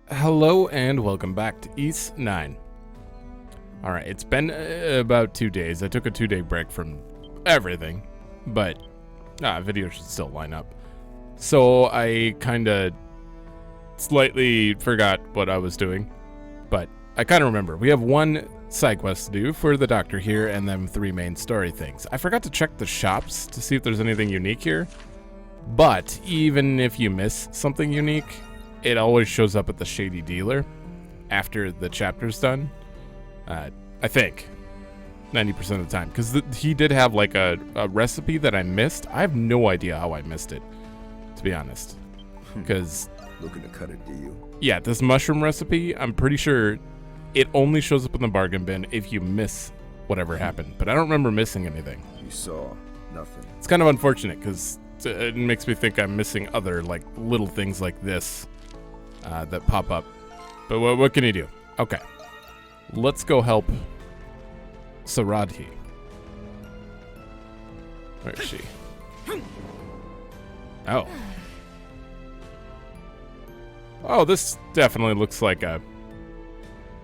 Hello and welcome back to East 9. Alright, it's been about 2 days. I took a 2-day break from everything, but video should still line up. So I kinda slightly forgot what I was doing, but I kinda remember. We have one side quest to do for the doctor here and then 3 main story things. I forgot to check the shops to see if there's anything unique here, but even if you miss something unique, it always shows up at the Shady Dealer after the chapter's done. I think 90% of the time, because he did have like a recipe that I missed. I have no idea how I missed it, to be honest. Because looking to cut it, do you? Yeah, this mushroom recipe, I'm pretty sure it only shows up in the bargain bin if you miss whatever happened. But I don't remember missing anything. You saw nothing. It's kind of unfortunate because it makes me think I'm missing other like little things like this that pop up. But what can you do? Okay, let's go help Saradhi. Where is she? Oh, this definitely looks like a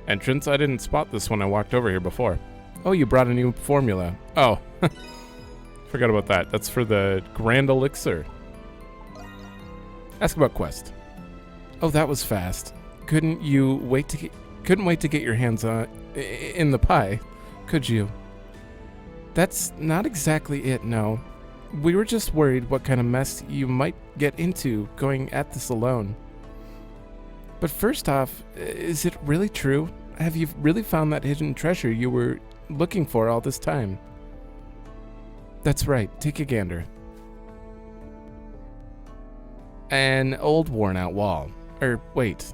entrance. I didn't spot this when I walked over here before. Oh, you brought a new formula. Oh, forgot about that. That's for the Grand Elixir. Ask about quest. Oh, that was fast. Couldn't wait to get your hands on in the pie, could you? That's not exactly it, no. We were just worried what kind of mess you might get into going at this alone. But first off, is it really true? Have you really found that hidden treasure you were looking for all this time? That's right, take a gander. An old worn-out wall. Wait.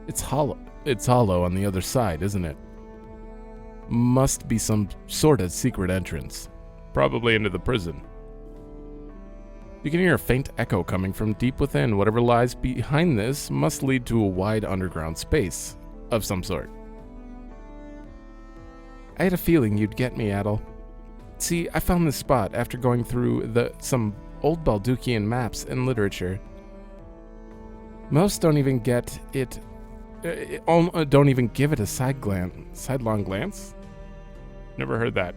It's hollow. It's hollow on the other side, isn't it? Must be some sort of secret entrance. Probably into the prison. You can hear a faint echo coming from deep within. Whatever lies behind this must lead to a wide underground space of some sort. I had a feeling you'd get me, Adol. See, I found this spot after going through some old Balduqian maps and literature. Most don't even get it. Don't even give it a sidelong glance. Never heard that.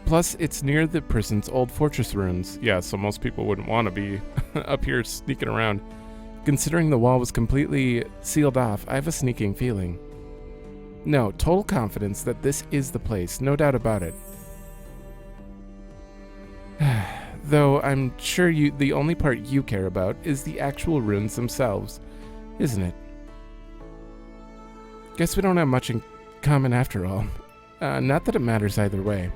Plus, it's near the prison's old fortress ruins. Yeah, so most people wouldn't want to be up here sneaking around. Considering the wall was completely sealed off, I have a sneaking feeling. No, total confidence that this is the place, no doubt about it. Though I'm sure the only part you care about is the actual ruins themselves, isn't it? Guess we don't have much in common after all. Not that it matters either way.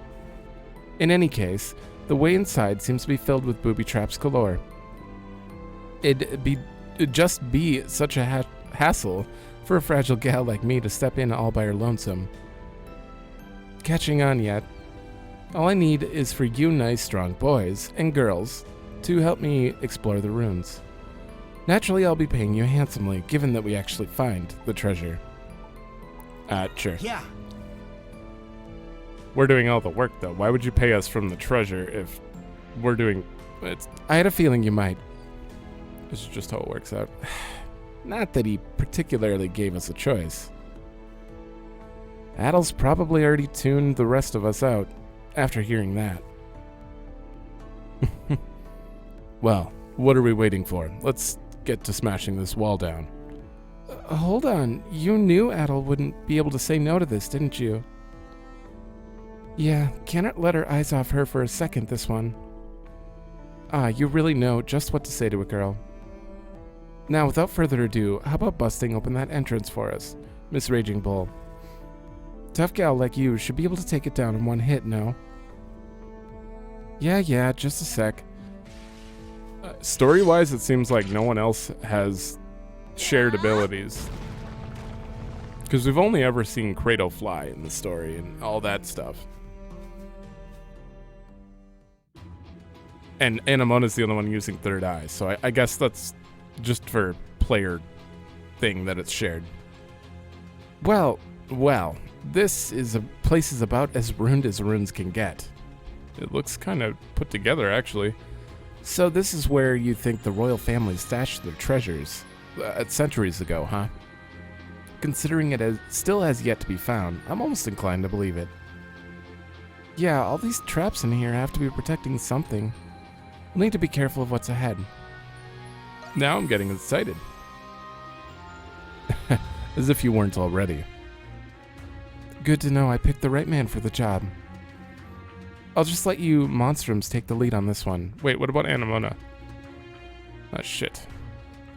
In any case, the way inside seems to be filled with booby traps galore. It'd just be such a hassle for a fragile gal like me to step in all by her lonesome. Catching on yet? All I need is for you nice, strong boys and girls to help me explore the ruins. Naturally, I'll be paying you handsomely, given that we actually find the treasure. Sure. Yeah. We're doing all the work, though. Why would you pay us from the treasure if we're doing it? I had a feeling you might. This is just how it works out. Not that he particularly gave us a choice. Adol's probably already tuned the rest of us out after hearing that. Well, what are we waiting for? Let's get to smashing this wall down. Hold on. You knew Adol wouldn't be able to say no to this, didn't you? Yeah, cannot let our eyes off her for a second, this one. You really know just what to say to a girl. Now, without further ado, how about busting open that entrance for us, Miss Raging Bull? Tough gal like you should be able to take it down in one hit, no? Yeah, just a sec. Story-wise, it seems like no one else has shared abilities. Because we've only ever seen Kratos fly in the story and all that stuff. And Anamona's the only one using third eye, so I guess that's just for player thing that it's shared. Well, this place is about as ruined as ruins can get. It looks kind of put together, actually. So this is where you think the royal family stashed their treasures centuries ago, huh? Considering it still has yet to be found, I'm almost inclined to believe it. Yeah, all these traps in here have to be protecting something. We'll need to be careful of what's ahead. Now I'm getting excited. As if you weren't already. Good to know I picked the right man for the job. I'll just let you monstrums take the lead on this one. Wait, what about Anemona? Oh, shit.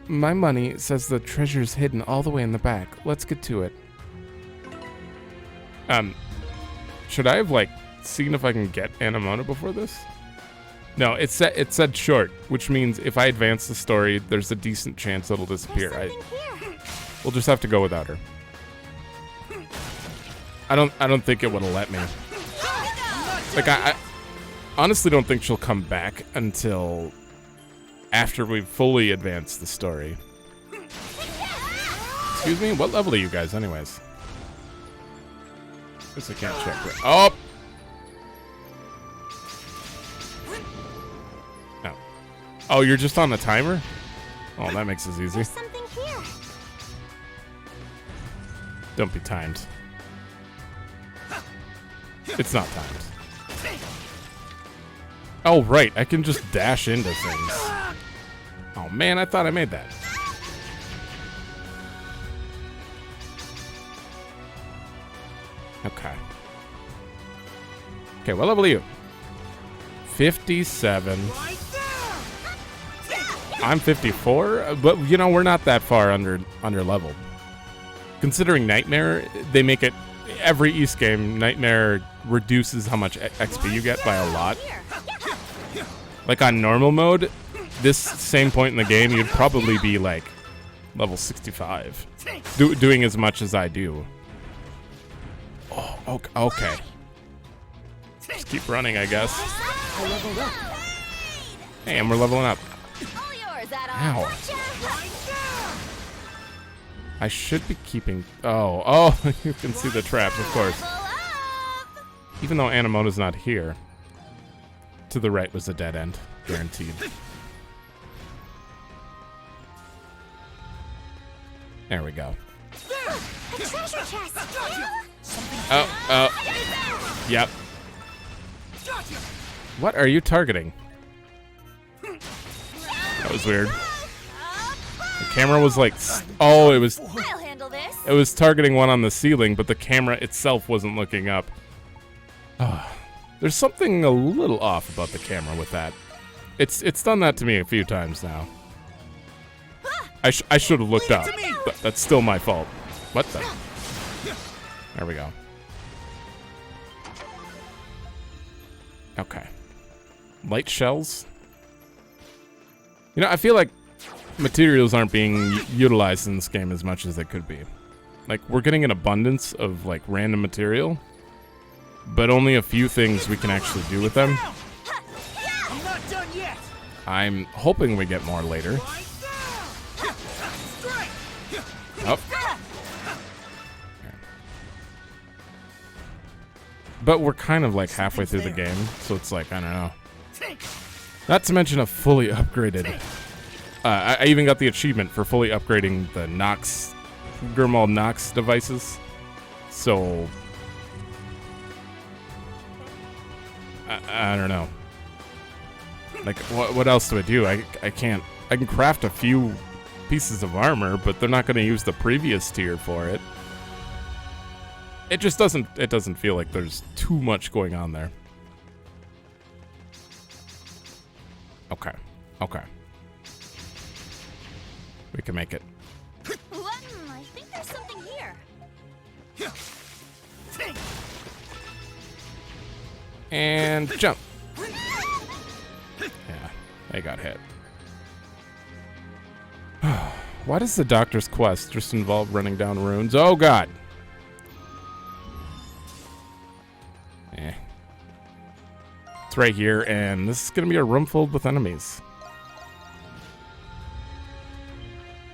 My money says the treasure's hidden all the way in the back. Let's get to it. Should I have, like, seen if I can get Anemona before this? No, it said short, which means if I advance the story, there's a decent chance it'll disappear. We'll just have to go without her. I don't think it would have let me. Like, I honestly don't think she'll come back until after we've fully advanced the story. Excuse me? What level are you guys, anyways? Guess I can't check it. Oh! Oh. Oh, you're just on the timer? Oh, that makes this easy. Don't be timed. It's not timed. Oh, right. I can just dash into things. Oh, man. I thought I made that. Okay. Okay, what level are you? 57. I'm 54, but, you know, we're not that far under leveled. Considering Nightmare, they make it... Every East game, Nightmare reduces how much XP you get by a lot. Like on normal mode, this same point in the game, you'd probably be like level 65, doing as much as I do. Oh, okay. Just keep running, I guess. Hey, and we're leveling up. Ow. I should be keeping... Oh, you can see the traps, of course. Even though Anemona's not here. To the right was a dead end. Guaranteed. There we go. Oh. Yep. What are you targeting? That was weird. The camera was like, oh, it was targeting one on the ceiling, but the camera itself wasn't looking up. Oh, there's something a little off about the camera with that. It's done that to me a few times now. I should have looked up. That's still my fault. What the? There we go. Okay. Light shells. You know, I feel like materials aren't being utilized in this game as much as they could be. Like, we're getting an abundance of, like, random material, but only a few things we can actually do with them. I'm not done yet. I'm hoping we get more later. Oh. But we're kind of, like, halfway through the game, so it's like, I don't know. Not to mention a fully upgraded... I even got the achievement for fully upgrading the Nox, Grimwald Nox devices. So, I don't know. Like, what else do I do? I can't. I can craft a few pieces of armor, but they're not going to use the previous tier for it. It just doesn't. It doesn't feel like there's too much going on there. Okay. Okay. We can make it. I think there's something here. And jump. Yeah, they got hit. Why does the doctor's quest just involve running down runes? Oh, God. It's right here, and this is going to be a room filled with enemies.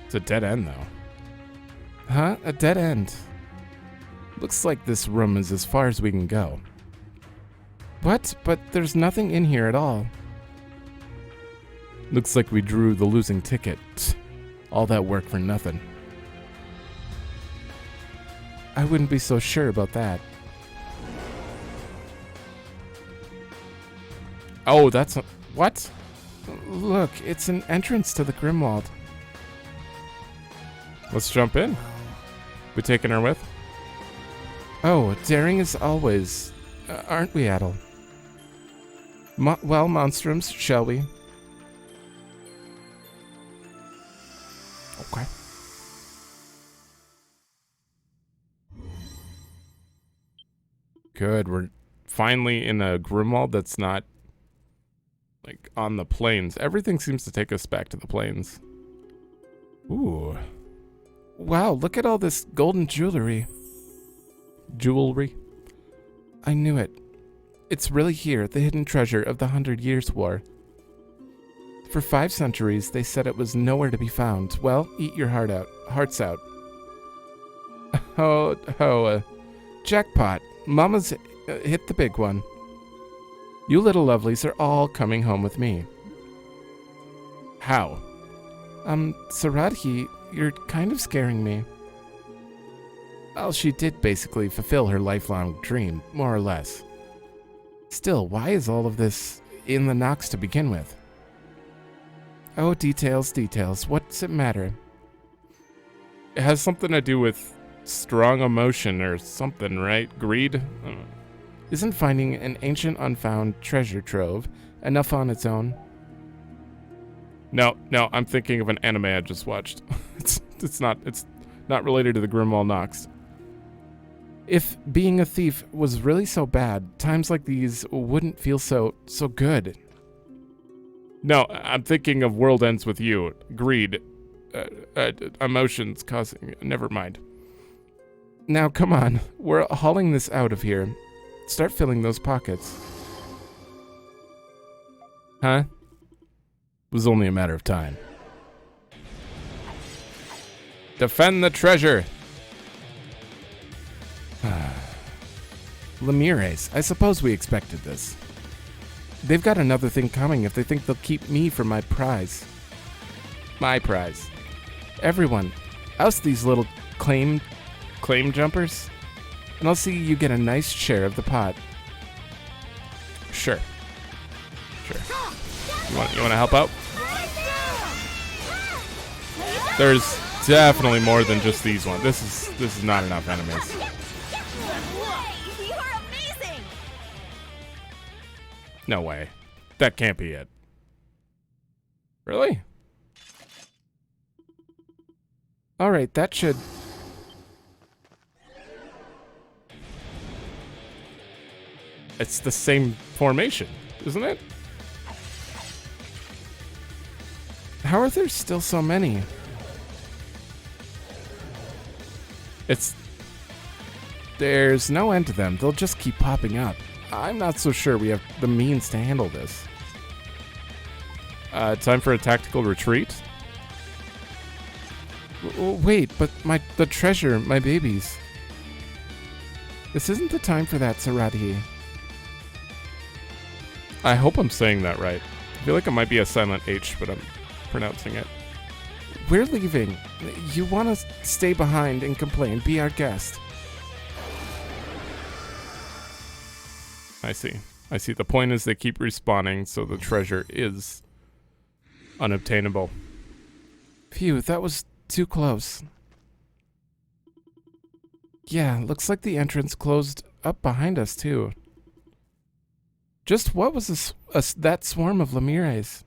It's a dead end, though. Huh? A dead end. Looks like this room is as far as we can go. What? But there's nothing in here at all. Looks like we drew the losing ticket. All that work for nothing. I wouldn't be so sure about that. Oh, that's a... What? Look, it's an entrance to the Grimwald. Let's jump in. We taking her with? Oh, daring as always. Aren't we, Adol? Well, monstrums, shall we? Okay. Good, we're finally in a Grimwald that's not, like, on the plains. Everything seems to take us back to the plains. Ooh. Wow, look at all this golden jewelry. Jewelry? I knew it. It's really here, the hidden treasure of the 100 Years' War. For 5 centuries, they said it was nowhere to be found. Well, eat your hearts out. Jackpot. Mama's hit the big one. You little lovelies are all coming home with me. How? Saradhi, you're kind of scaring me. Well, she did basically fulfill her lifelong dream, more or less. Still, why is all of this in the Nox to begin with? Oh, details. What's it matter? It has something to do with strong emotion or something, right? Greed? Isn't finding an ancient unfound treasure trove enough on its own? No, I'm thinking of an anime I just watched. It's not related to the Grimwald Nox. If being a thief was really so bad, times like these wouldn't feel so good. No, I'm thinking of World Ends With You. Greed. Emotions causing... Never mind. Now, come on. We're hauling this out of here. Start filling those pockets. Huh? It was only a matter of time. Defend the treasure! Lemires, I suppose we expected this. They've got another thing coming if they think they'll keep me for my prize. My prize. Everyone, oust these little claim jumpers, and I'll see you get a nice share of the pot. Sure. You want to help out? There's definitely more than just these ones. This is not enough enemies. You are amazing! No way. That can't be it. Really? Alright, that should... It's the same formation, isn't it? How are there still so many? There's no end to them. They'll just keep popping up. I'm not so sure we have the means to handle this. Time for a tactical retreat? Wait, but the treasure, my babies. This isn't the time for that, Saradhi. I hope I'm saying that right. I feel like it might be a silent H, but I'm pronouncing it. We're leaving. You want to stay behind and complain, be our guest. I see. The point is they keep respawning, so the treasure is unobtainable. Phew, that was too close. Yeah, looks like the entrance closed up behind us, too. Just what was that swarm of Lemires?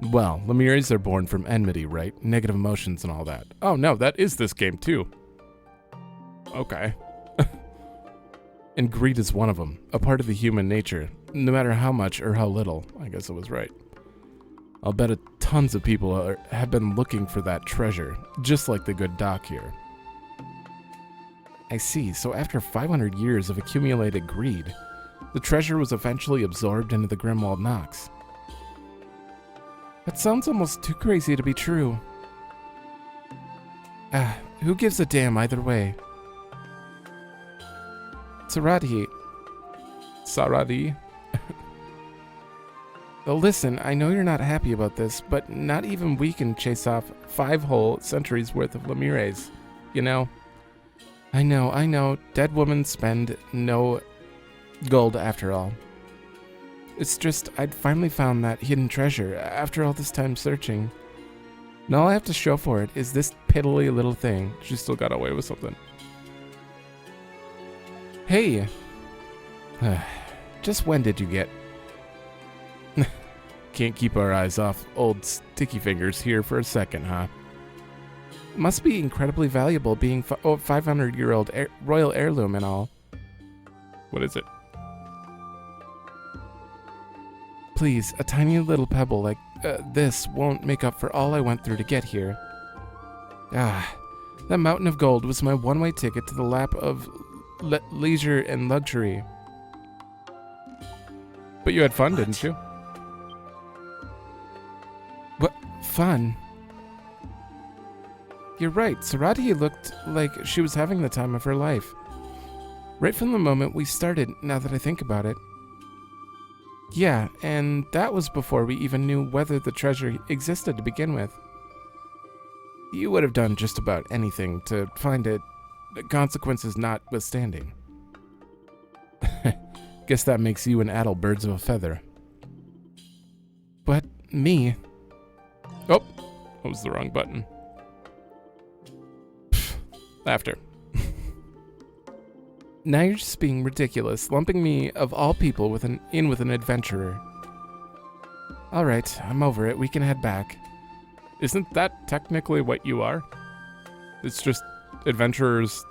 Well, Lemires are born from enmity, right? Negative emotions and all that. Oh no, that is this game too. Okay. And greed is one of them, a part of the human nature, no matter how much or how little. I guess I was right. I'll bet tons of people have been looking for that treasure, just like the good Doc here. I see, so after 500 years of accumulated greed, the treasure was eventually absorbed into the Grimwald Nox. That sounds almost too crazy to be true. Who gives a damn either way? Saradhi, Saradi. Well, listen, I know you're not happy about this, but not even we can chase off 5 whole centuries worth of Lemures, you know? I know, dead women spend no gold after all. It's just, I'd finally found that hidden treasure after all this time searching. And all I have to show for it is this piddly little thing. She still got away with something. Hey! Just when did you get... Can't keep our eyes off old sticky fingers here for a second, huh? Must be incredibly valuable being 500-year-old royal heirloom and all. What is it? Please, a tiny little pebble like this won't make up for all I went through to get here. Ah, that mountain of gold was my one-way ticket to the lap of leisure and luxury. But you had fun, didn't you? What? Fun? You're right, Sarati looked like she was having the time of her life. Right from the moment we started, now that I think about it. Yeah, and that was before we even knew whether the treasure existed to begin with. You would have done just about anything to find it, consequences notwithstanding. Guess that makes you and Adol birds of a feather. But me... Oh, that was the wrong button. Laughter. Now you're just being ridiculous, lumping me, of all people, with an adventurer. Alright, I'm over it. We can head back. Isn't that technically what you are? It's just adventurers,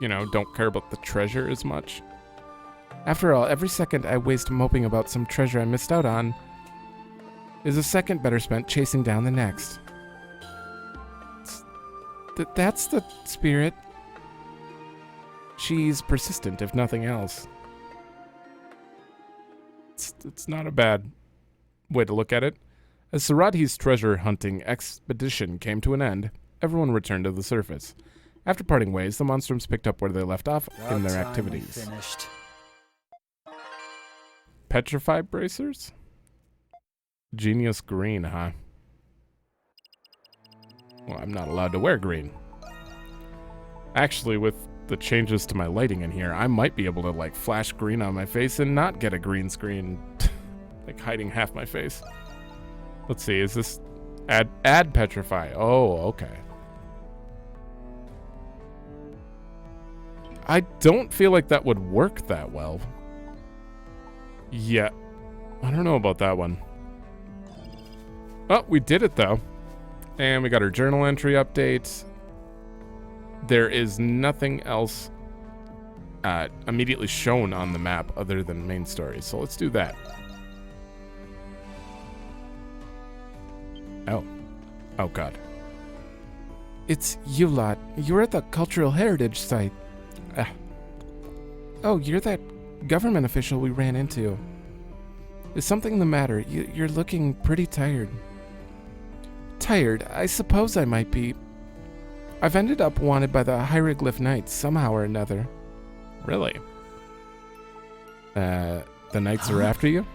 don't care about the treasure as much. After all, every second I waste moping about some treasure I missed out on is a second better spent chasing down the next. That's the spirit. She's persistent, if nothing else. It's not a bad way to look at it. As Sarati's treasure hunting expedition came to an end, everyone returned to the surface. After parting ways, the Monstrums picked up where they left off in their activities. Petrify bracers? Genius green, huh? Well, I'm not allowed to wear green. Actually, with the changes to my lighting in here, I might be able to, flash green on my face and not get a green screen, hiding half my face. Let's see, is this... Add petrify. Oh, okay. I don't feel like that would work that well. Yeah. I don't know about that one. Oh, we did it, though. And we got our journal entry update. There is nothing else immediately shown on the map other than main story. So let's do that. Oh. Oh, God. It's you lot. You're at the Cultural Heritage Site. Oh, you're that government official we ran into. Is something the matter? You're looking pretty tired. Tired? I suppose I might be. I've ended up wanted by the Hieroglyph Knights somehow or another. Really? The Knights are after you?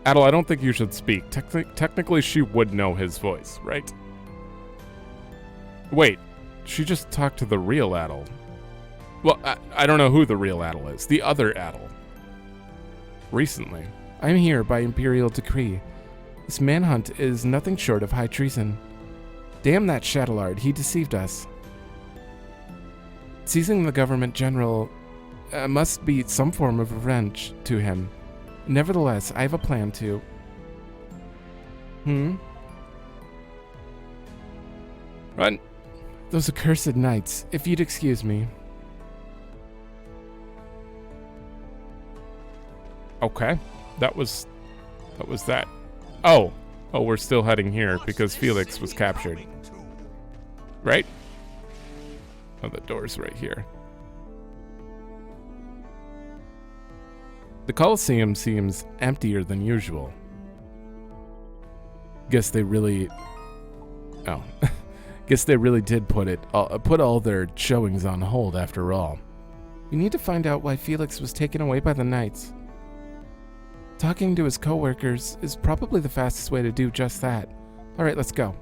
Adol, I don't think you should speak. Technically, she would know his voice, right? Wait, she just talked to the real Adol. Well, I don't know who the real Adol is. The other Adol. Recently. I'm here by Imperial decree. This manhunt is nothing short of high treason. Damn that Shadowlard, he deceived us. Seizing the government general must be some form of revenge to him. Nevertheless, I have a plan to... Run. Those accursed knights, if you'd excuse me. Okay, that was that. Oh, we're still heading here because Felix was captured. Right? Oh, the door's right here. The Colosseum seems emptier than usual. Guess they really... Oh. Guess they really did put all their showings on hold after all. We need to find out why Felix was taken away by the Knights. Talking to his co-workers is probably the fastest way to do just that. Alright, let's go.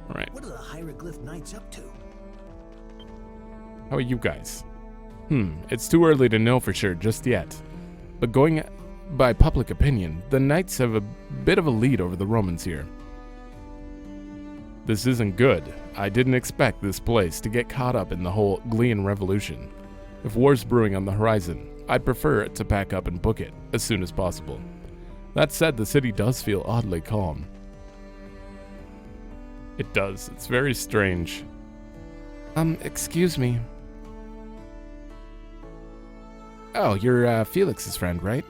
Alright, What are the Hieroglyph Knights up to? how are you guys? It's too early to know for sure just yet. But going by public opinion, the Knights have a bit of a lead over the Romans here. This isn't good. I didn't expect this place to get caught up in the whole Glean revolution. If war's brewing on the horizon, I'd prefer it to pack up and book it as soon as possible. That said, the city does feel oddly calm. It does. It's very strange. Excuse me. Oh, you're Felix's friend, right?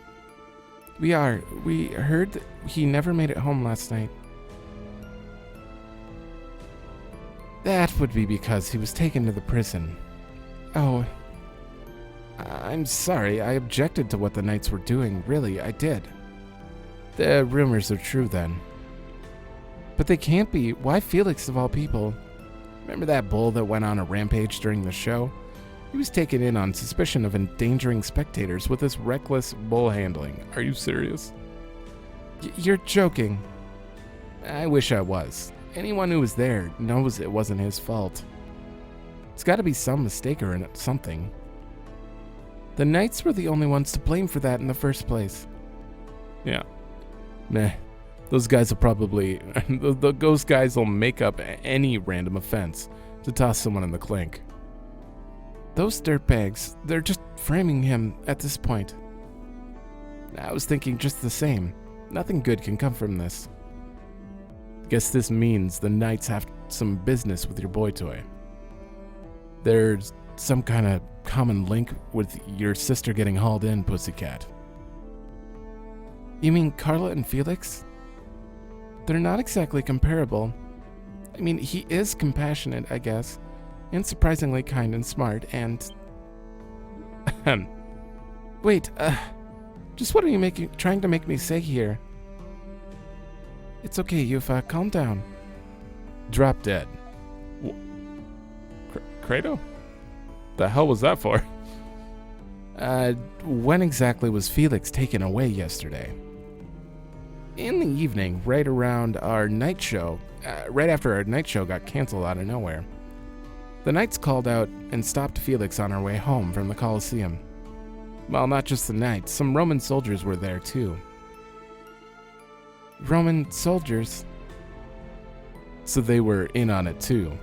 We are. We heard that he never made it home last night. That would be because he was taken to the prison. Oh, I'm sorry. I objected to what the Knights were doing. Really, I did. The rumors are true then. But they can't be. Why Felix of all people? Remember that bull that went on a rampage during the show? He was taken in on suspicion of endangering spectators with his reckless bull handling. Are you serious? You're joking. I wish I was. Anyone who was there knows it wasn't his fault. It's got to be some mistake or something. The Knights were the only ones to blame for that in the first place. Yeah. Meh. Those guys will probably... those guys will make up any random offense to toss someone in the clink. Those dirtbags, they're just framing him at this point. I was thinking just the same. Nothing good can come from this. Guess this means the Knights have some business with your boy toy. There's some kind of common link with your sister getting hauled in, Pussycat. You mean Carla and Felix? They're not exactly comparable. I mean, he is compassionate, I guess, and surprisingly kind and smart, and... Wait, just what are you trying to make me say here? It's okay, Yufa, calm down. Drop dead. Credo? The hell was that for? When exactly was Felix taken away yesterday? In the evening, right around our night show, right after our night show got canceled out of nowhere. The Knights called out and stopped Felix on our way home from the Colosseum. Well, not just the Knights, some Roman soldiers were there too. Roman soldiers? So they were in on it too.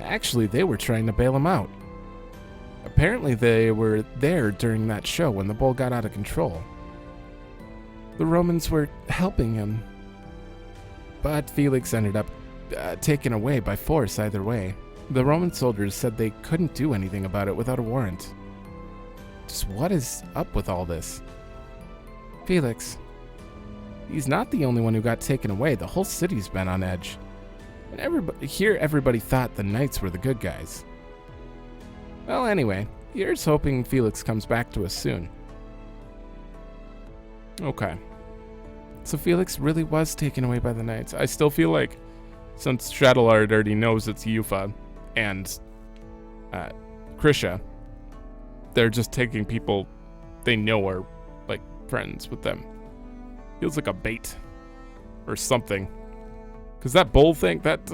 Actually, they were trying to bail him out. Apparently they were there during that show when the bull got out of control. The Romans were helping him. But Felix ended up taken away by force either way. The Roman soldiers said they couldn't do anything about it without a warrant. Just what is up with all this? Felix. He's not the only one who got taken away. The whole city's been on edge. And everybody thought the Knights were the good guys. Well, anyway, here's hoping Felix comes back to us soon. Okay. So Felix really was taken away by the Knights. I still feel like, since Shadowlord already knows it's Yufa and Krisha, they're just taking people they know are, like, friends with them. Feels like a bait or something. Because that bull thing, that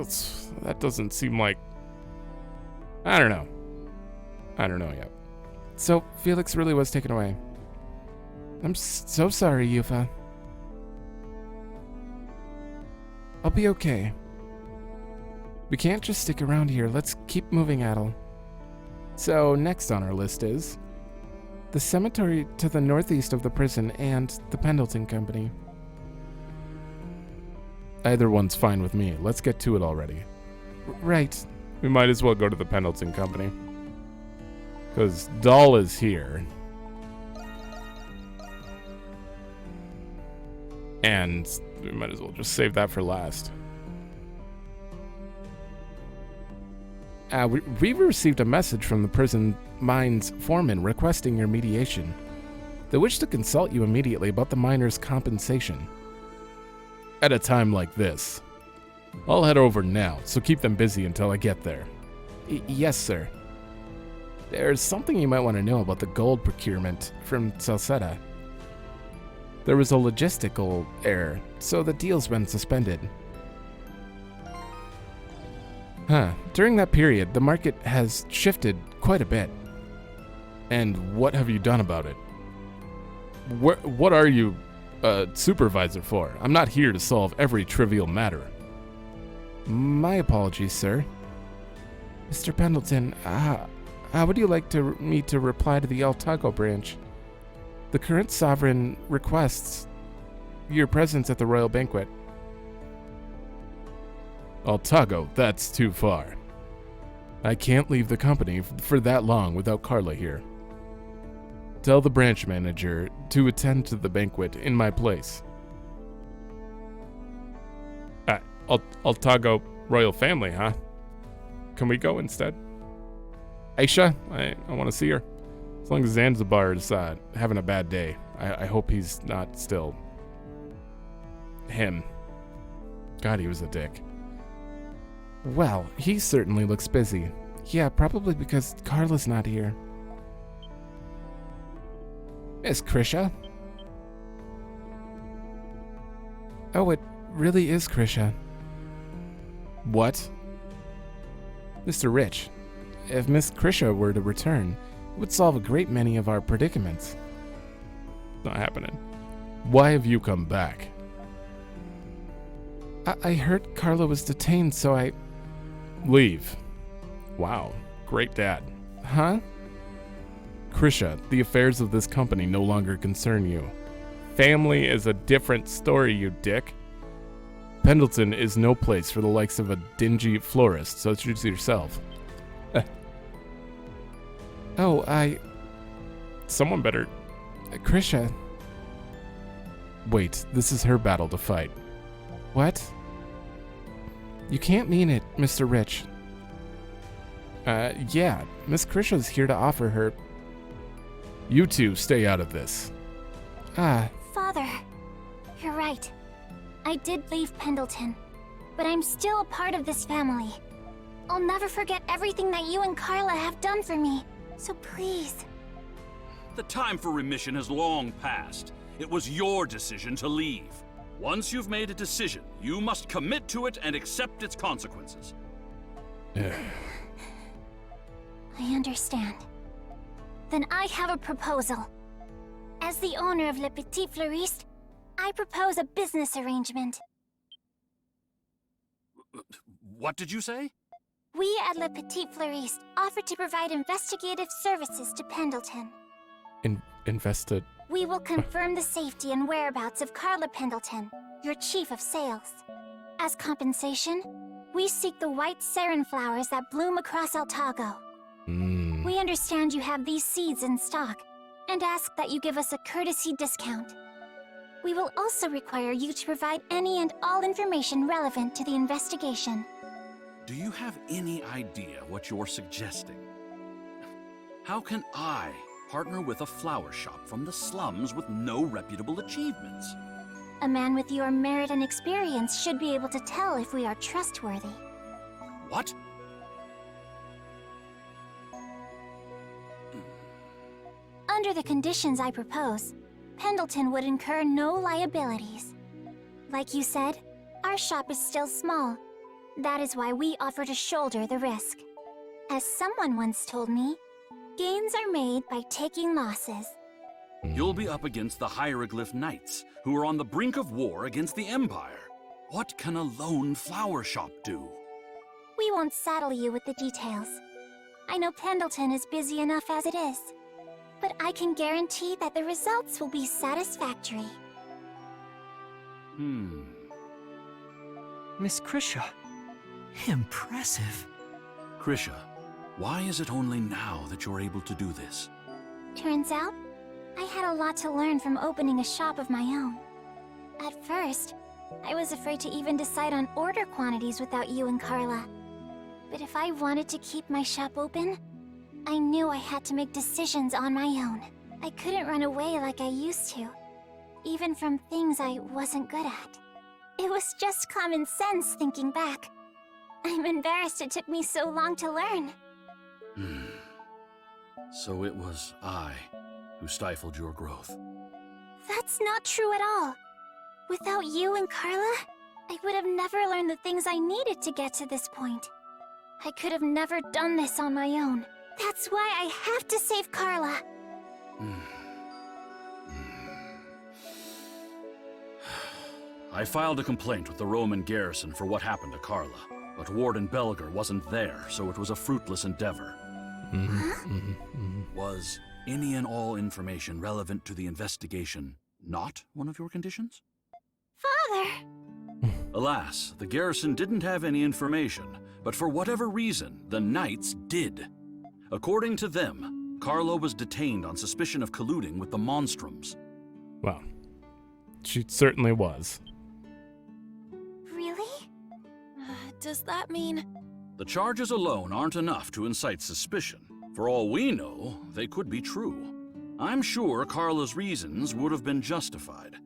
doesn't seem like... I don't know. I don't know yet. So, Felix really was taken away. I'm so sorry, Yufa. I'll be okay. We can't just stick around here. Let's keep moving, Adol. So, next on our list is... the cemetery to the northeast of the prison and the Pendleton Company. Either one's fine with me. Let's get to it already. Right. We might as well go to the Pendleton Company. Because Adol is here. And we might as well just save that for last. We've received a message from the prison mine's foreman requesting your mediation. They wish to consult you immediately about the miners' compensation. At a time like this. I'll head over now, so keep them busy until I get there. Yes, sir. There's something you might want to know about the gold procurement from Salsetta. There was a logistical error, so the deal's been suspended. During that period, the market has shifted quite a bit. And what have you done about it? What are you a supervisor for? I'm not here to solve every trivial matter. My apologies, sir. Mr. Pendleton, how would you like me to reply to the Altago branch? The current sovereign requests your presence at the royal banquet. Altago, that's too far. I can't leave the company for that long without Carla here. Tell the branch manager to attend to the banquet in my place. Altago royal family, huh? Can we go instead? Aisha, I want to see her. As long as Zanzibar is having a bad day, I hope he's not still him. God, he was a dick. Well, he certainly looks busy. Yeah, probably because Carla's not here. Miss Krisha? Oh, it really is Krisha. What? Mr. Rich, if Miss Krisha were to return, it would solve a great many of our predicaments. Not happening. Why have you come back? I heard Carla was detained, so I... Leave. Wow, great dad. Huh? Krisha, the affairs of this company no longer concern you. Family is a different story, you dick. Pendleton is no place for the likes of a dingy florist such as yourself. Someone better... Krisha... Wait, this is her battle to fight. What? You can't mean it, Mr. Rich. Yeah, Miss Krisha's here to offer her... You two stay out of this. Father, you're right. I did leave Pendleton, but I'm still a part of this family. I'll never forget everything that you and Carla have done for me, so please. The time for remission has long passed. It was your decision to leave. Once you've made a decision, you must commit to it and accept its consequences. I understand. Then I have a proposal. As the owner of Le Petit Fleuriste, I propose a business arrangement. What did you say? We at Le Petit Fleuriste offer to provide investigative services to Pendleton. We will confirm the safety and whereabouts of Carla Pendleton, your chief of sales. As compensation, we seek the white sarin flowers that bloom across Altago. We understand you have these seeds in stock, and ask that you give us a courtesy discount. We will also require you to provide any and all information relevant to the investigation. Do you have any idea what you're suggesting? How can I partner with a flower shop from the slums with no reputable achievements? A man with your merit and experience should be able to tell if we are trustworthy. What? Under the conditions I propose, Pendleton would incur no liabilities. Like you said, our shop is still small. That is why we offer to shoulder the risk. As someone once told me, gains are made by taking losses. You'll be up against the Hieroglyph Knights, who are on the brink of war against the Empire. What can a lone flower shop do? We won't saddle you with the details. I know Pendleton is busy enough as it is. But I can guarantee that the results will be satisfactory. Miss Krisha. Impressive. Krisha, why is it only now that you're able to do this? Turns out, I had a lot to learn from opening a shop of my own. At first, I was afraid to even decide on order quantities without you and Carla. But if I wanted to keep my shop open, I knew I had to make decisions on my own. I couldn't run away like I used to, even from things I wasn't good at. It was just common sense thinking back. I'm embarrassed it took me so long to learn. So it was I who stifled your growth. That's not true at all. Without you and Carla, I would have never learned the things I needed to get to this point. I could have never done this on my own. That's why I have to save Carla. I filed a complaint with the Roman garrison for what happened to Carla, but Warden Belger wasn't there, so it was a fruitless endeavor. Was any and all information relevant to the investigation not one of your conditions? Father! Alas, the garrison didn't have any information, but for whatever reason, the Knights did. According to them, Carla was detained on suspicion of colluding with the Monstrums. Well, she certainly was. Really? Does that mean... The charges alone aren't enough to incite suspicion. For all we know, they could be true. I'm sure Carla's reasons would have been justified.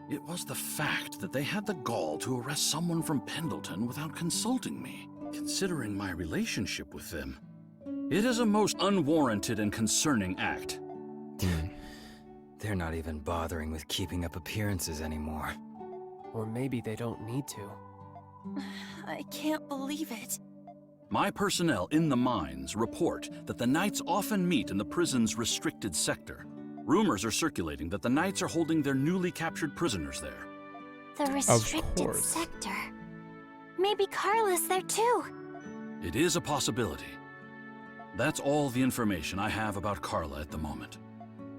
It was the fact that they had the gall to arrest someone from Pendleton without consulting me, considering my relationship with them. It is a most unwarranted and concerning act. They're not even bothering with keeping up appearances anymore. Or maybe they don't need to. I can't believe it. My personnel in the mines report that the Knights often meet in the prison's restricted sector. Rumors are circulating that the Knights are holding their newly captured prisoners there. The restricted course. sector. Maybe Carla's there too. It is a possibility. That's all the information I have about Carla at the moment.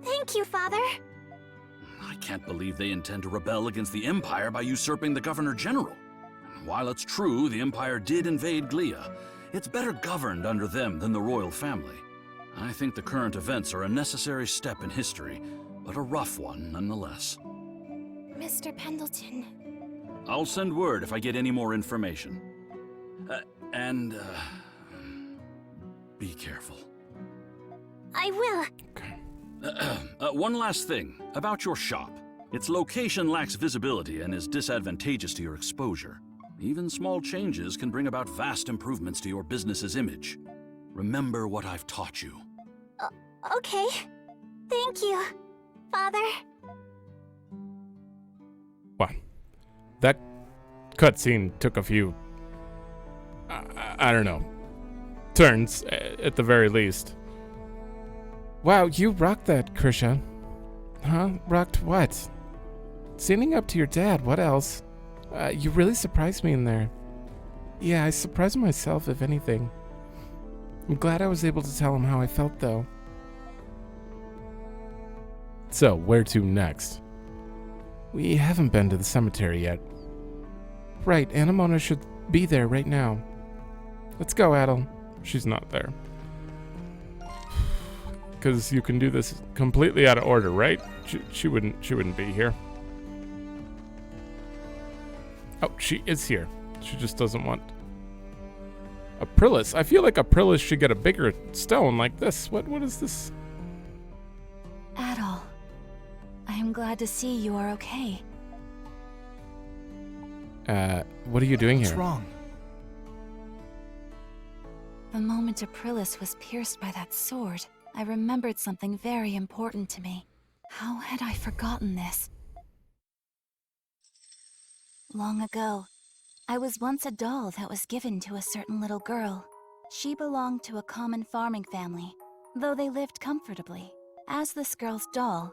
Thank you, Father. I can't believe they intend to rebel against the Empire by usurping the Governor General. While it's true the Empire did invade Glia, it's better governed under them than the royal family. I think the current events are a necessary step in history, but a rough one nonetheless. Mr. Pendleton. I'll send word if I get any more information. Be careful. I will. One last thing, about your shop. Its location lacks visibility and is disadvantageous to your exposure. Even small changes can bring about vast improvements to your business's image. Remember what I've taught you. Okay. Thank you, Father. Wow. That cutscene took a few, I don't know, turns at the very least. Wow, you rocked that, Krisha. Huh? Rocked what? Standing up to your dad, what else? You really surprised me in there. Yeah, I surprised myself, if anything. I'm glad I was able to tell him how I felt, though. So, where to next? We haven't been to the cemetery yet. Right, Anemona should be there right now. Let's go, Adol. She's not there. Because you can do this completely out of order, right? She wouldn't be here. Oh, she is here. She just doesn't want Aprilis. I feel like Aprilis should get a bigger stone like this. What is this? Adol, I am glad to see you are okay. What are you doing here? What's wrong? The moment Aprilis was pierced by that sword, I remembered something very important to me. How had I forgotten this? Long ago, I was once a doll that was given to a certain little girl. She belonged to a common farming family, though they lived comfortably. As this girl's doll,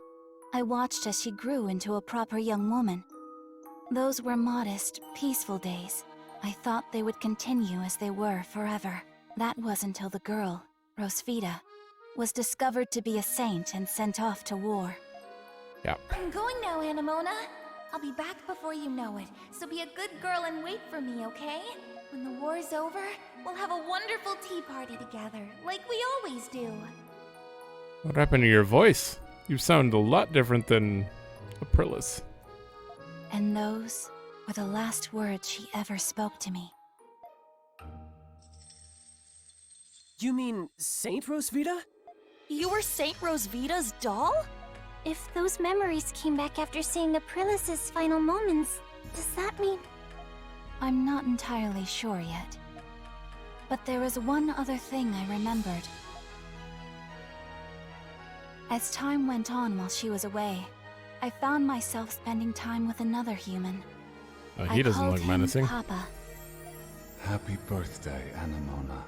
I watched as she grew into a proper young woman. Those were modest, peaceful days. I thought they would continue as they were forever. That was until the girl, Rosvita, was discovered to be a saint and sent off to war. Yeah. I'm going now, Anemona. I'll be back before you know it, so be a good girl and wait for me, okay? When the war's over, we'll have a wonderful tea party together, like we always do. What happened to your voice? You sound a lot different than Aprilis. And those were the last words she ever spoke to me. You mean Saint Rosvita? You were Saint Rosvita's doll? If those memories came back after seeing Aprilis' final moments, does that mean... I'm not entirely sure yet. But there was one other thing I remembered. As time went on while she was away, I found myself spending time with another human. Oh, he doesn't called look him menacing. Papa. Happy birthday, Anemona.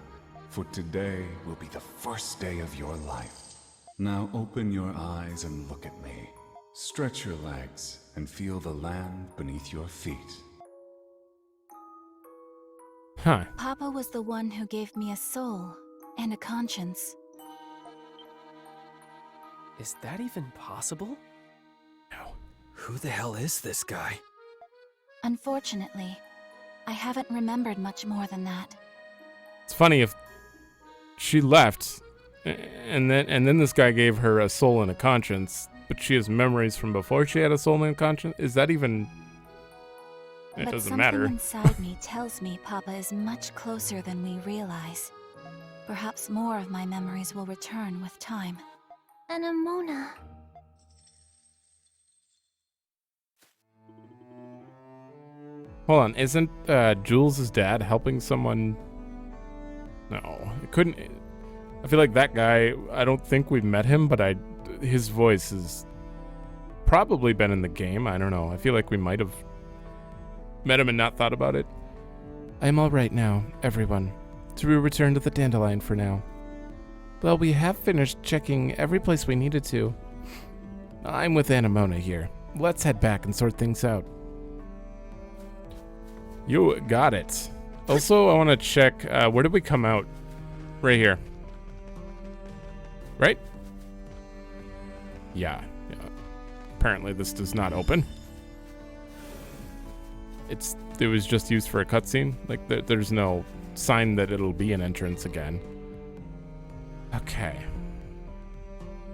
For today will be the first day of your life. Now open your eyes and look at me. Stretch your legs and feel the land beneath your feet. Huh. Papa was the one who gave me a soul and a conscience. Is that even possible? No. Who the hell is this guy? Unfortunately, I haven't remembered much more than that. It's funny if she left, and then this guy gave her a soul and a conscience, but she has memories from before she had a soul and a conscience. Is that even? It But doesn't something matter. inside me tells me Papa is much closer than we realize. Perhaps more of my memories will return with time. Anemona. Hold on, isn't Jules' dad helping someone? No, it couldn't. I feel like that guy. I don't think we've met him, but his voice has probably been in the game. I don't know. I feel like we might have met him and not thought about it. I'm all right now, everyone. So we return to the Dandelion for now. Well, we have finished checking every place we needed to. I'm with Anemona here. Let's head back and sort things out. You got it. Also, I want to check, where did we come out? Right here. Right? Yeah. Apparently this does not open. It was just used for a cutscene. Like, there's no sign that it'll be an entrance again. Okay.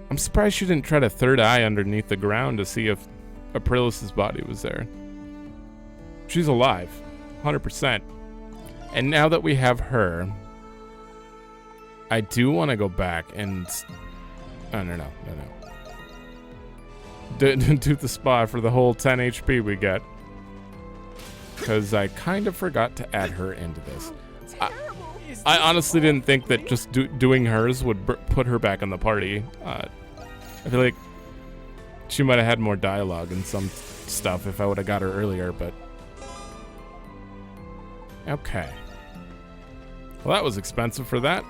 I'm surprised she didn't try to third eye underneath the ground to see if Aprilis' body was there. She's alive. 100%. And now that we have her, I do want to go back and... Oh, no. Do the spa for the whole 10 HP we get. Because I kind of forgot to add her into this. I honestly didn't think that just doing hers would put her back in the party. I feel like she might have had more dialogue and some stuff if I would have got her earlier, but... Okay. Well, that was expensive for that.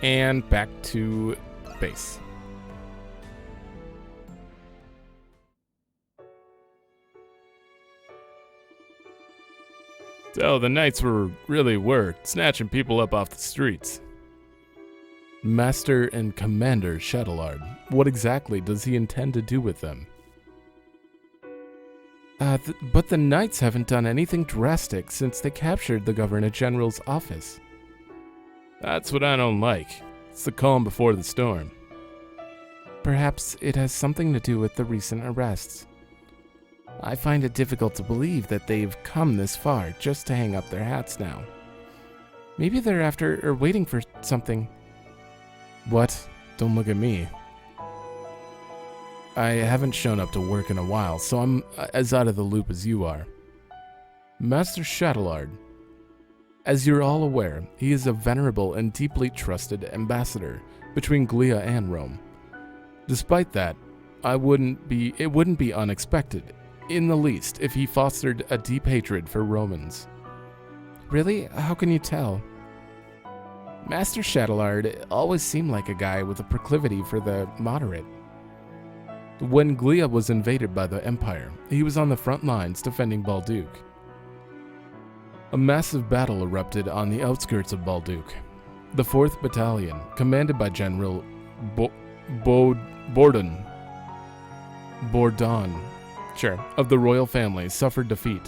And back to base. So the knights were snatching people up off the streets. Master and Commander Shadowlard, what exactly does he intend to do with them? But the knights haven't done anything drastic since they captured the Governor General's office. That's what I don't like. It's the calm before the storm. Perhaps it has something to do with the recent arrests. I find it difficult to believe that they've come this far just to hang up their hats now. Maybe they're after or waiting for something. What? Don't look at me. I haven't shown up to work in a while, so I'm as out of the loop as you are. Master Shadowlard. As you're all aware, he is a venerable and deeply trusted ambassador between Glia and Rome. Despite that, it wouldn't be unexpected, in the least, if he fostered a deep hatred for Romans. Really? How can you tell? Master Shadowlard always seemed like a guy with a proclivity for the moderate. When Glia was invaded by the Empire, he was on the front lines defending Balduq. A massive battle erupted on the outskirts of Balduq. The 4th Battalion, commanded by General Bourdon, of the royal family, suffered defeat.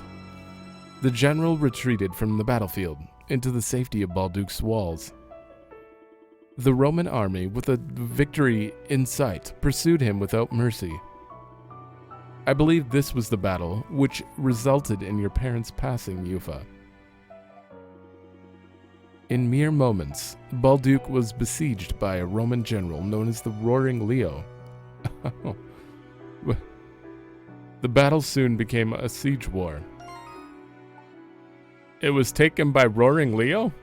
The general retreated from the battlefield into the safety of Balduq's walls. The Roman army, with a victory in sight, pursued him without mercy. I believe this was the battle which resulted in your parents' passing, Yufa. In mere moments, Balduq was besieged by a Roman general known as the Roaring Leo. The battle soon became a siege war. It was taken by Roaring Leo?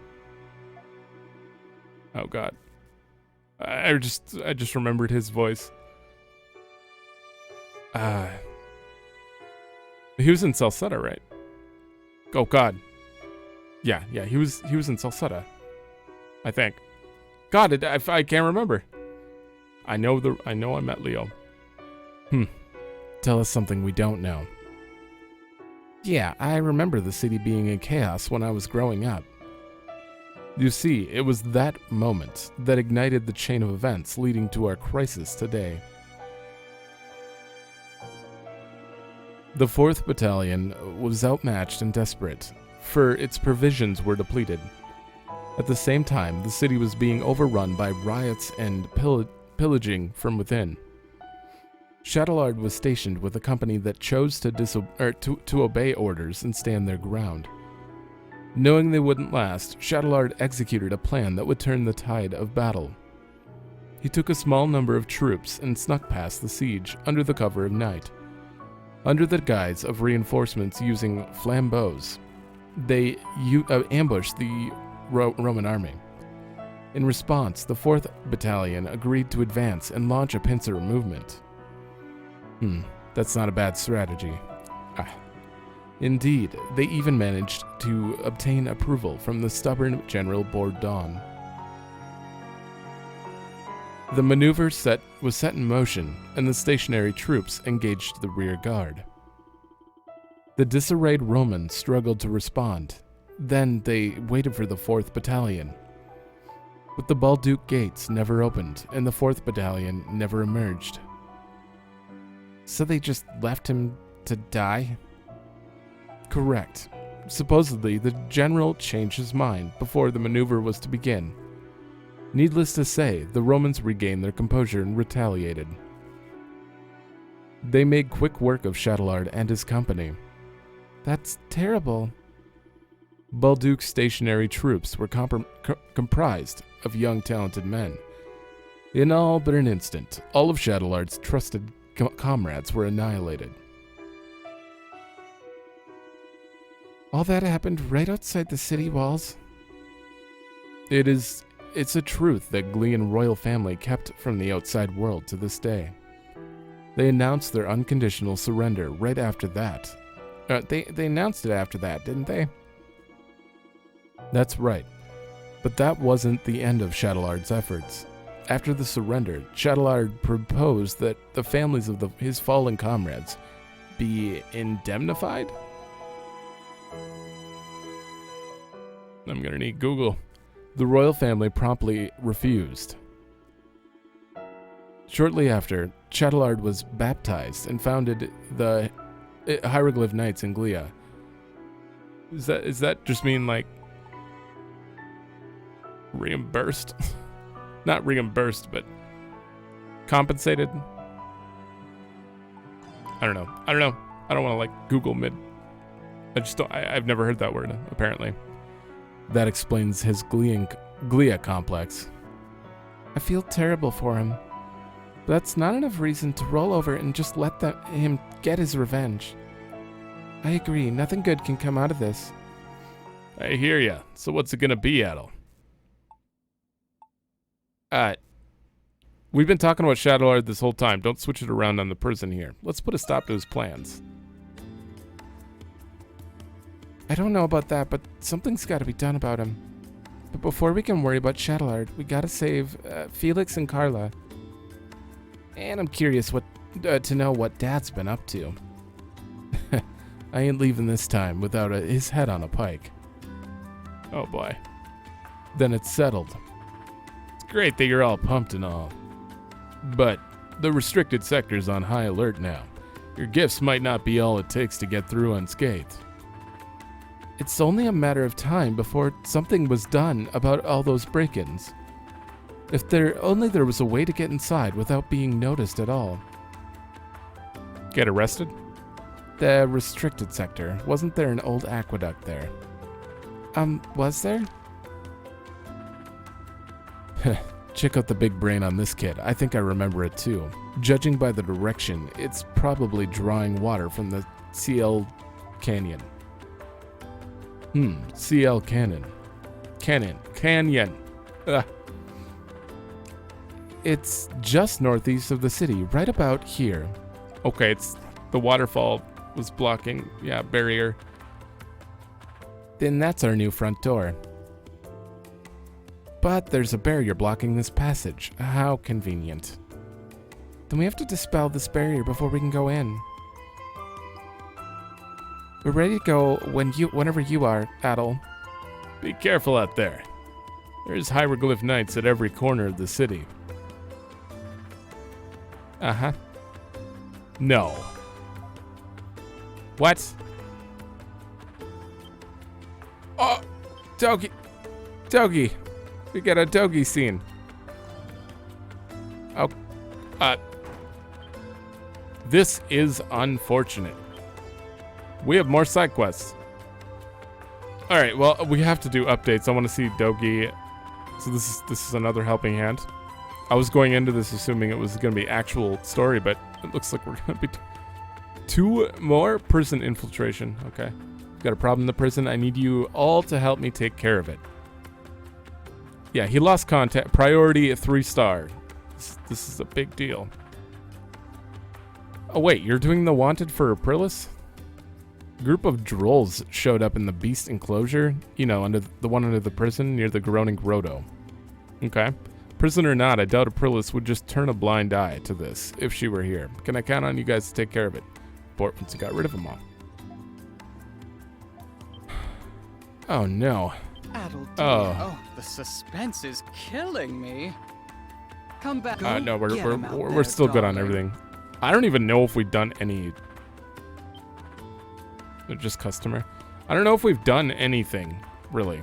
Oh god. I just remembered his voice. He was in Salsetta, right? Oh God. Yeah, he was in Salsetta, I think. God, I can't remember. I know I met Leo. Tell us something we don't know. Yeah, I remember the city being in chaos when I was growing up. You see, it was that moment that ignited the chain of events leading to our crisis today. The 4th Battalion was outmatched and desperate, for its provisions were depleted. At the same time, the city was being overrun by riots and pillaging from within. Shadowlard was stationed with a company that chose to obey orders and stand their ground. Knowing they wouldn't last, Shadowlard executed a plan that would turn the tide of battle. He took a small number of troops and snuck past the siege under the cover of night. Under the guise of reinforcements using flambeaux, they ambushed the Roman army. In response, the 4th Battalion agreed to advance and launch a pincer movement. That's not a bad strategy. Indeed, they even managed to obtain approval from the stubborn General Bordon. The maneuver was set in motion, and the stationary troops engaged the rear guard. The disarrayed Romans struggled to respond. Then they waited for the 4th Battalion. But the Balduq gates never opened, and the 4th Battalion never emerged. So they just left him to die? Correct. Supposedly, the general changed his mind before the maneuver was to begin. Needless to say, the Romans regained their composure and retaliated. They made quick work of Shadowlard and his company. That's terrible. Balduq's stationary troops were comprised of young, talented men. In all but an instant, all of Shadowlard's trusted comrades were annihilated. All that happened right outside the city walls? It's a truth that Glean royal family kept from the outside world to this day. They announced their unconditional surrender right after that. They announced it after that, didn't they? That's right. But that wasn't the end of Shadowlard's efforts. After the surrender, Shadowlard proposed that the families of his fallen comrades be indemnified? I'm gonna need Google. The royal family promptly refused. Shortly after, Shadowlard was baptized and founded the Hieroglyph Knights in Glea. Does that just mean like reimbursed? Not reimbursed, but compensated? I don't know. I don't want to like Google mid. I've never heard that word, apparently. That explains his Glea complex. I feel terrible for him. But that's not enough reason to roll over and just let him get his revenge. I agree, nothing good can come out of this. I hear ya. So what's it gonna be, Adol? We've been talking about Shadowlard this whole time. Don't switch it around on the prison here. Let's put a stop to his plans. I don't know about that, but something's got to be done about him. But before we can worry about Shadowlard, we gotta save Felix and Carla. And I'm curious to know what Dad's been up to. I ain't leaving this time without his head on a pike. Oh boy. Then it's settled. It's great that you're all pumped and all. But the restricted sector's on high alert now. Your gifts might not be all it takes to get through unscathed. It's only a matter of time before something was done about all those break-ins. If there was a way to get inside without being noticed at all. Get arrested? The restricted sector. Wasn't there an old aqueduct there? Was there? Check out the big brain on this kid. I think I remember it too. Judging by the direction, it's probably drawing water from the CL Canyon. CL Canyon. Canyon. Ugh. it's just northeast of the city, right about here. Okay, it's the waterfall was blocking, yeah, barrier. Then that's our new front door. But there's a barrier blocking this passage. How convenient. Then we have to dispel this barrier before we can go in. We're ready to go whenever you are, Adol. Be careful out there. There's hieroglyph knights at every corner of the city. Uh-huh. No. What? Oh, Dogi. Dogi. We got a Dogi scene. Oh, This is unfortunate. We have more side quests. all right. Well, we have to do updates. I want to see Dogi. So this is another helping hand. I was going into this assuming it was going to be actual story, but it looks like we're going to be 2 more prison infiltration. Okay. Got a problem in the prison. I need you all to help me take care of it. Yeah, he lost contact. Priority 3-star. This is a big deal. Oh wait, you're doing the wanted for Aprilis? A group of drolls showed up in the beast enclosure. You know, under the one under the prison near the groaning Grotto. Okay. Prison or not, I doubt Aprilis would just turn a blind eye to this if she were here. Can I count on you guys to take care of it? Report once you got rid of them all. Oh no. Adol, Oh. the suspense is killing me. Come back. No, we're still good on everything. I don't even know if we've done any. They're just customer. I don't know if we've done anything really.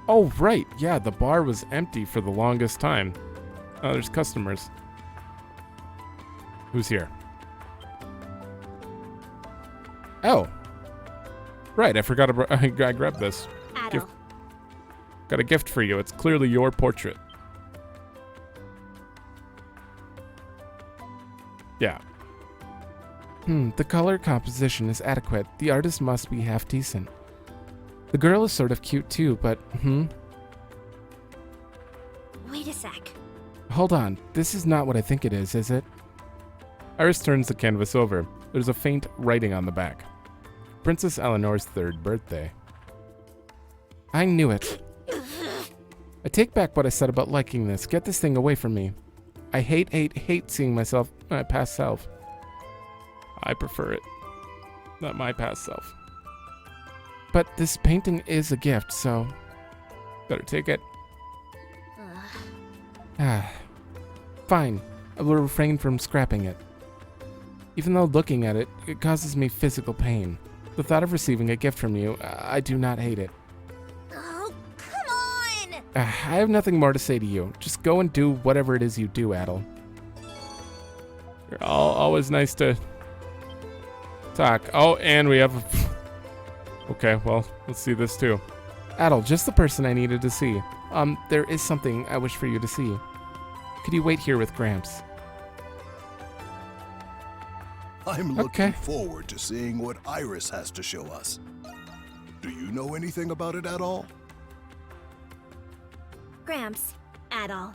Oh right, yeah, the bar was empty for the longest time. Oh, there's customers. Who's here? Oh. Right, I forgot I grabbed this. Adol. Got a gift for you. It's clearly your portrait. Yeah. The color composition is adequate. The artist must be half decent. The girl is sort of cute too, but Wait a sec. Hold on. This is not what I think it is it? Iris turns the canvas over. There's a faint writing on the back. Princess Eleanor's 3rd birthday. I knew it. I take back what I said about liking this. Get this thing away from me. I hate seeing myself, my past self. I prefer it. Not my past self. But this painting is a gift, so better take it. Fine. I will refrain from scrapping it. Even though looking at it, it causes me physical pain. The thought of receiving a gift from you, I do not hate it. Oh, come on! I have nothing more to say to you. Just go and do whatever it is you do, Adol. You're always nice to talk. Oh, and we have a... Okay, well, let's see this too. Adol, just the person I needed to see. There is something I wish for you to see. Could you wait here with Gramps? I'm looking forward to seeing what Iris has to show us. Do you know anything about it at all? Gramps, Adol,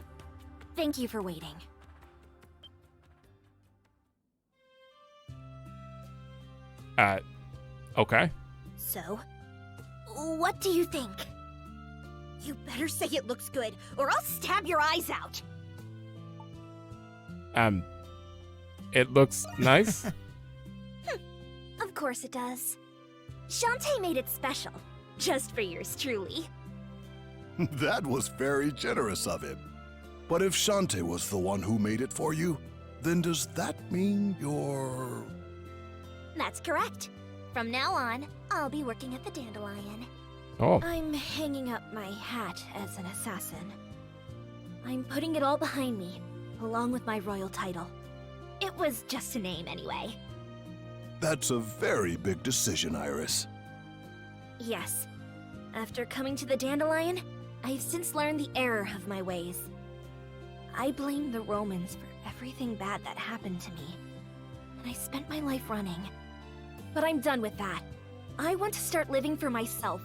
thank you for waiting. Okay. So, what do you think? You better say it looks good, or I'll stab your eyes out! It looks nice. Of course it does. Shantae made it special, just for yours truly. That was very generous of him. But if Shantae was the one who made it for you, then does that mean you're... That's correct. From now on, I'll be working at the Dandelion. Oh. I'm hanging up my hat as an assassin. I'm putting it all behind me, along with my royal title. It was just a name anyway. That's a very big decision, Iris. Yes. After coming to the Dandelion, I've since learned the error of my ways. I blame the Romans for everything bad that happened to me, and I spent my life running. But I'm done with that. I want to start living for myself,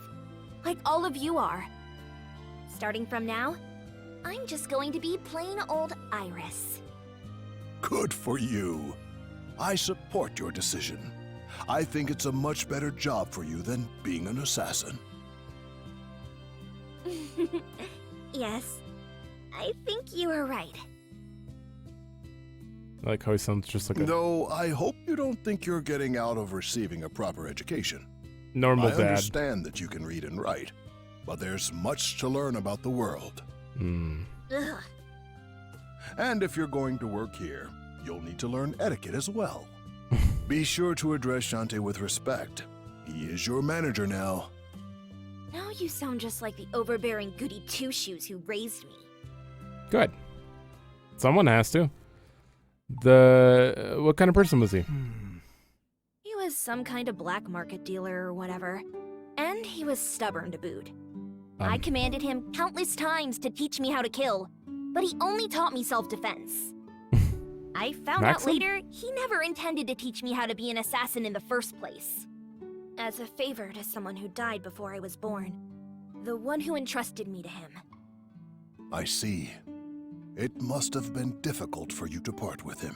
like all of you are. Starting from now, I'm just going to be plain old Iris. Good for you. I support your decision. I think it's a much better job for you than being an assassin. Yes, I think you are right. I like how he sounds just like a Though I hope you don't think you're getting out of receiving a proper education. normal I dad. understand that you can read and write, but there's much to learn about the world. Ugh. And if you're going to work here, you'll need to learn etiquette as well. Be sure to address Shante with respect. He is your manager now. Now you sound just like the overbearing goody two-shoes who raised me. Good. Someone has to. What kind of person was he? He was some kind of black market dealer or whatever. And he was stubborn to boot. I commanded him countless times to teach me how to kill, but he only taught me self-defense. I found out Maxim? later he never intended to teach me how to be an assassin in the first place. As a favor to someone who died before I was born. The one who entrusted me to him. I see. It must have been difficult for you to part with him.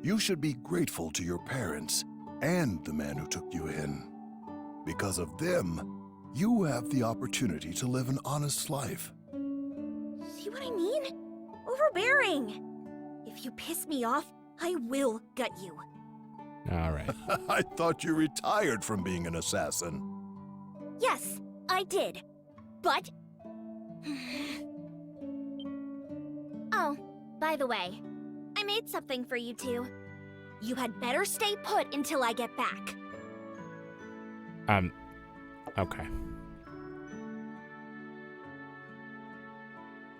You should be grateful to your parents and the man who took you in. Because of them, you have the opportunity to live an honest life. See what I mean? Overbearing! If you piss me off, I will gut you. All right. I thought you retired from being an assassin. Yes, I did. But... Oh, by the way, I made something for you two. You had better stay put until I get back. Okay.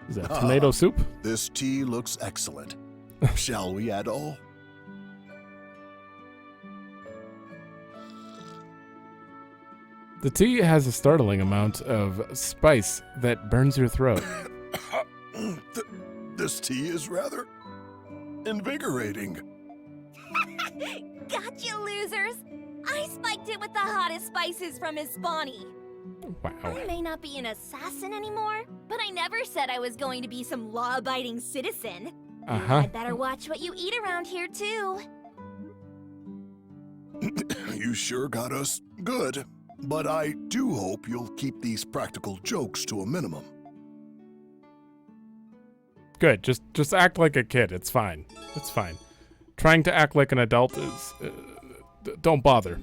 Is that tomato soup? This tea looks excellent. Shall we, Adol? The tea has a startling amount of spice that burns your throat. This tea is rather invigorating. Gotcha, losers! I spiked it with the hottest spices from his spawny. Wow. I may not be an assassin anymore, but I never said I was going to be some law-abiding citizen. I'd better watch what you eat around here, too. You sure got us good, but I do hope you'll keep these practical jokes to a minimum. Good. Just act like a kid. It's fine. It's fine. Trying to act like an adult is... don't bother.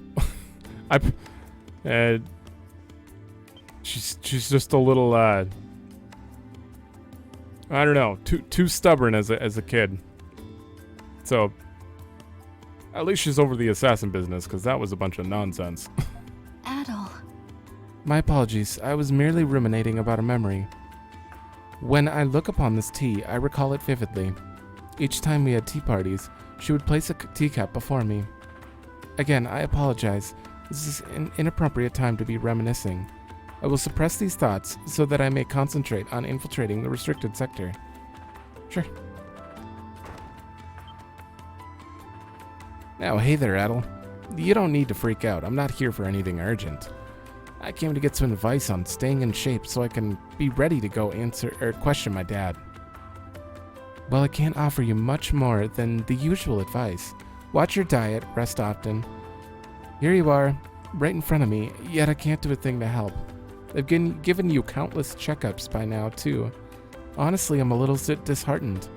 She's just a little... I don't know. Too stubborn as a kid. So... At least she's over the assassin business, because that was a bunch of nonsense. Adol. My apologies. I was merely ruminating about a memory. When I look upon this tea, I recall it vividly. Each time we had tea parties, she would place a teacup before me. Again, I apologize. This is an inappropriate time to be reminiscing. I will suppress these thoughts so that I may concentrate on infiltrating the restricted sector. Sure. Now, hey there, Adol. You don't need to freak out. I'm not here for anything urgent. I came to get some advice on staying in shape so I can be ready to go answer or question my dad. Well, I can't offer you much more than the usual advice. Watch your diet, rest often. Here you are, right in front of me, yet I can't do a thing to help. I've given you countless checkups by now, too. Honestly, I'm a little disheartened.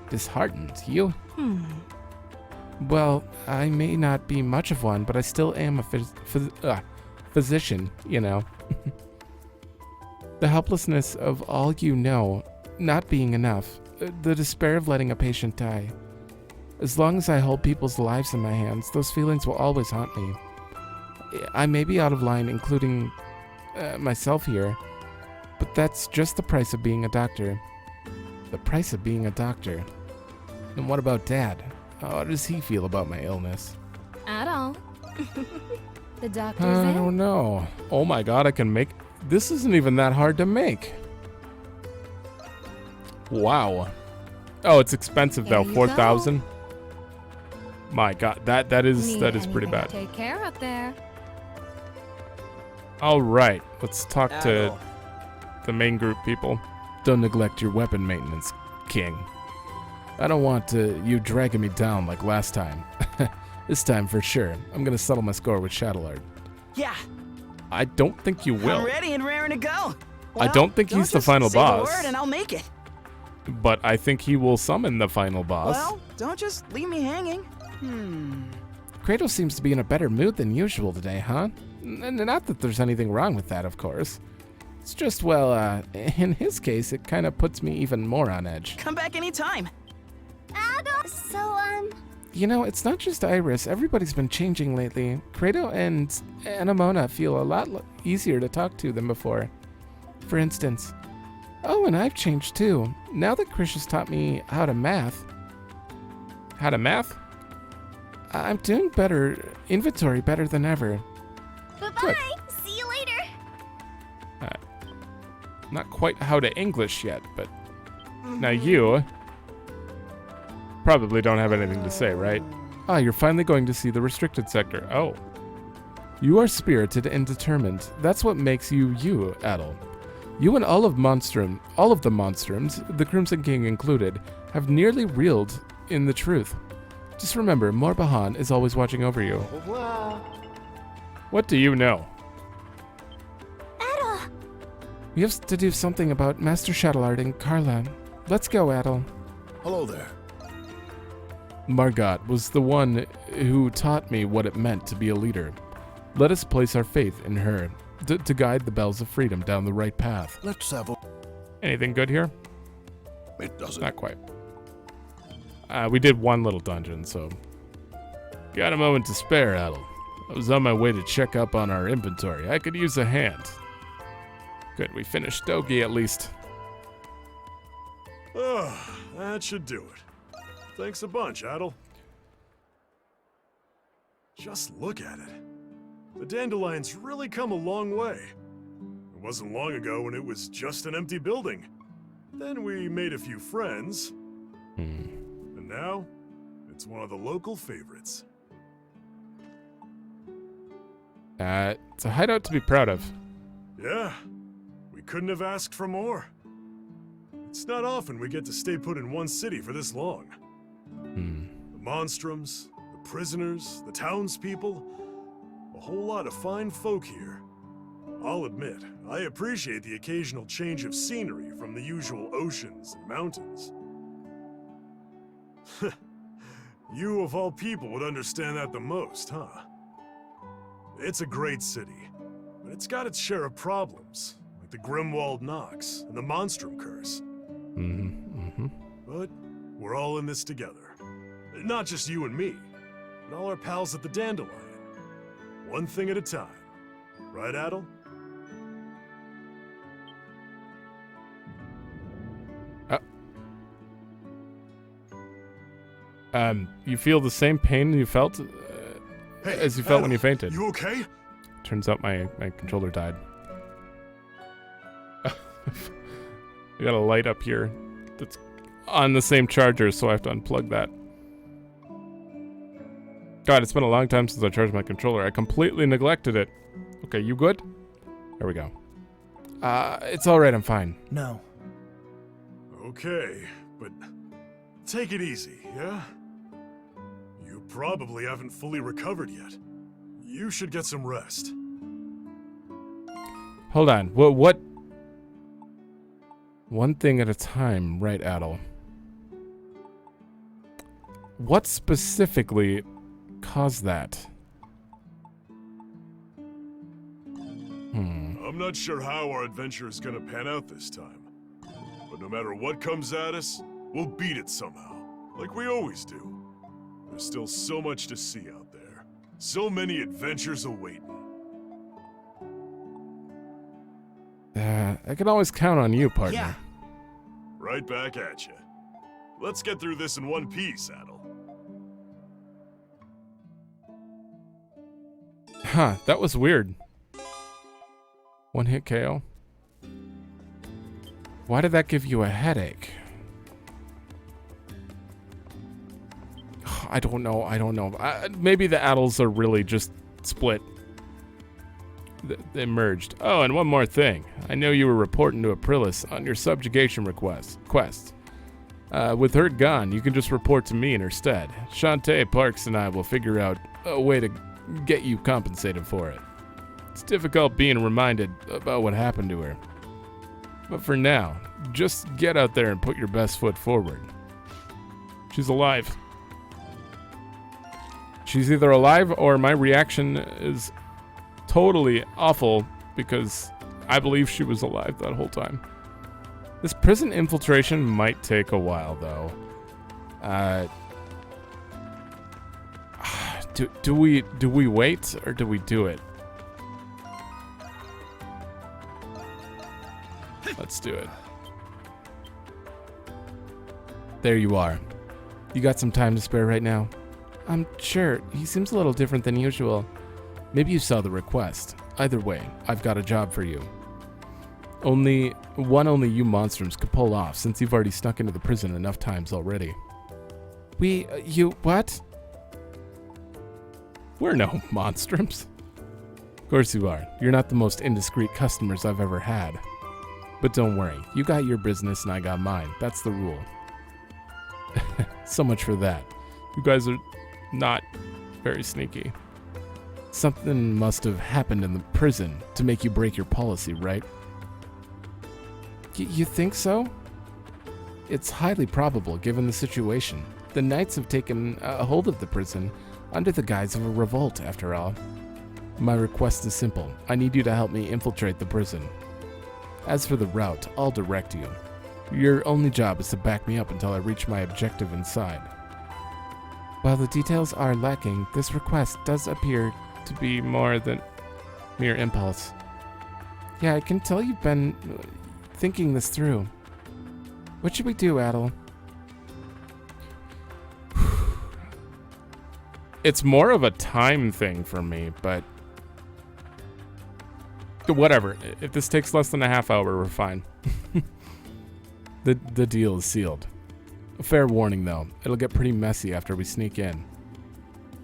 Disheartened? You? Well, I may not be much of one, but I still am a physician, you know. The helplessness of all you know, not being enough, the despair of letting a patient die. As long as I hold people's lives in my hands, those feelings will always haunt me. I may be out of line, including myself here, but that's just the price of being a doctor. The price of being a doctor. And what about Dad? How does he feel about my illness? Adol. The doctor's I in. don't know. Oh my god, I can make... This isn't even that hard to make. Wow. Oh, it's expensive though. 4,000. My god, that is pretty bad. Take care up there. All right, let's talk to the main group people. don't neglect your weapon maintenance, King. I don't want you dragging me down like last time. This time for sure. I'm gonna settle my score with Shadowlord. Yeah, I don't think you will. I'm ready and raring to go. I don't think he's the final boss. Say the word and I'll make it. But I think he will summon the final boss. Well, don't just leave me hanging. Kratos seems to be in a better mood than usual today, huh? Not that there's anything wrong with that, of course. It's just, well, in his case, it kind of puts me even more on edge. Come back anytime. Adol! So, You know, it's not just Iris. Everybody's been changing lately. Kratos and Anemona feel a lot easier to talk to than before. For instance. Oh, and I've changed too. Now that Krish has taught me how to math. How to math? I'm doing better, inventory better than ever. bye-bye! See you later! Not quite how to English yet, but now you probably don't have anything to say, right? Ah, you're finally going to see the restricted sector. Oh. You are spirited and determined. That's what makes you you, Adol. You and all of the Monstrums, the Crimson King included, have nearly reeled in the truth. Just remember, Morbahan is always watching over you. What do you know? Adol! We have to do something about Master Shadowlord and Carla. Let's go, Adol. Hello there. Margot was the one who taught me what it meant to be a leader. Let us place our faith in her to guide the bells of freedom down the right path. Let's have a... Anything good here? It doesn't... Not quite. We did one little dungeon, so... Got a moment to spare, Adol. I was on my way to check up on our inventory. I could use a hand. Good, we finished Dogi at least. Oh, that should do it. Thanks a bunch, Adol. Just look at it. The Dandelion's really come a long way. It wasn't long ago when it was just an empty building. Then we made a few friends. And now, it's one of the local favorites. It's a hideout to be proud of. Yeah, we couldn't have asked for more. It's not often we get to stay put in one city for this long. The Monstrums, the prisoners, the townspeople, a whole lot of fine folk here. I'll admit, I appreciate the occasional change of scenery from the usual oceans and mountains. You of all people would understand that the most, huh? It's a great city, but it's got its share of problems, like the Grimwald Nox and the Monstrum curse. But we're all in this together. Not just you and me, but all our pals at the Dandelion. One thing at a time. Right, Adol? You feel the same pain you felt as you felt Adol, when you fainted. You okay? Turns out my controller died. We got a light up here that's on the same charger, so I have to unplug that. God, it's been a long time since I charged my controller. I completely neglected it. Okay, you good? There we go. It's alright, I'm fine. No. Okay, but take it easy, yeah? You probably haven't fully recovered yet. You should get some rest. Hold on. What? One thing at a time, right, Adol? What specifically caused that? I'm not sure how our adventure is gonna pan out this time. But no matter what comes at us, we'll beat it somehow. Like we always do. There's still so much to see out there. So many adventures awaiting. I can always count on you, partner. Yeah. Right back at you. Let's get through this in one piece, Adol. Huh, that was weird. One hit KO. Why did that give you a headache? I don't know. Maybe the Adols are really just split. emerged. Oh, and one more thing. I know you were reporting to Aprilis on your subjugation quest. With her gone, you can just report to me in her stead. Shantae, Parks, and I will figure out a way to get you compensated for it. It's difficult being reminded about what happened to her. But for now, just get out there and put your best foot forward. She's alive. She's either alive or my reaction is totally awful because I believe she was alive that whole time. This prison infiltration might take a while, though. Do we wait or do we do it? Let's do it. There you are. You got some time to spare right now? Sure. He seems a little different than usual. Maybe you saw the request. Either way, I've got a job for you. Only you monstrums could pull off, since you've already snuck into the prison enough times already. What? We're no monstrums. Of course you are. You're not the most indiscreet customers I've ever had. But don't worry, you got your business and I got mine. That's the rule. So much for that. You guys are not very sneaky. Something must have happened in the prison to make you break your policy, right? You think so? It's highly probable given the situation. The Knights have taken a hold of the prison under the guise of a revolt, after all. My request is simple. I need you to help me infiltrate the prison. As for the route, I'll direct you. Your only job is to back me up until I reach my objective inside. While the details are lacking, this request does appear to be more than mere impulse. Yeah, I can tell you've been thinking this through. What should we do, Adol? It's more of a time thing for me, but whatever. If this takes less than a half hour, we're fine. The deal is sealed. A fair warning, though. It'll get pretty messy after we sneak in.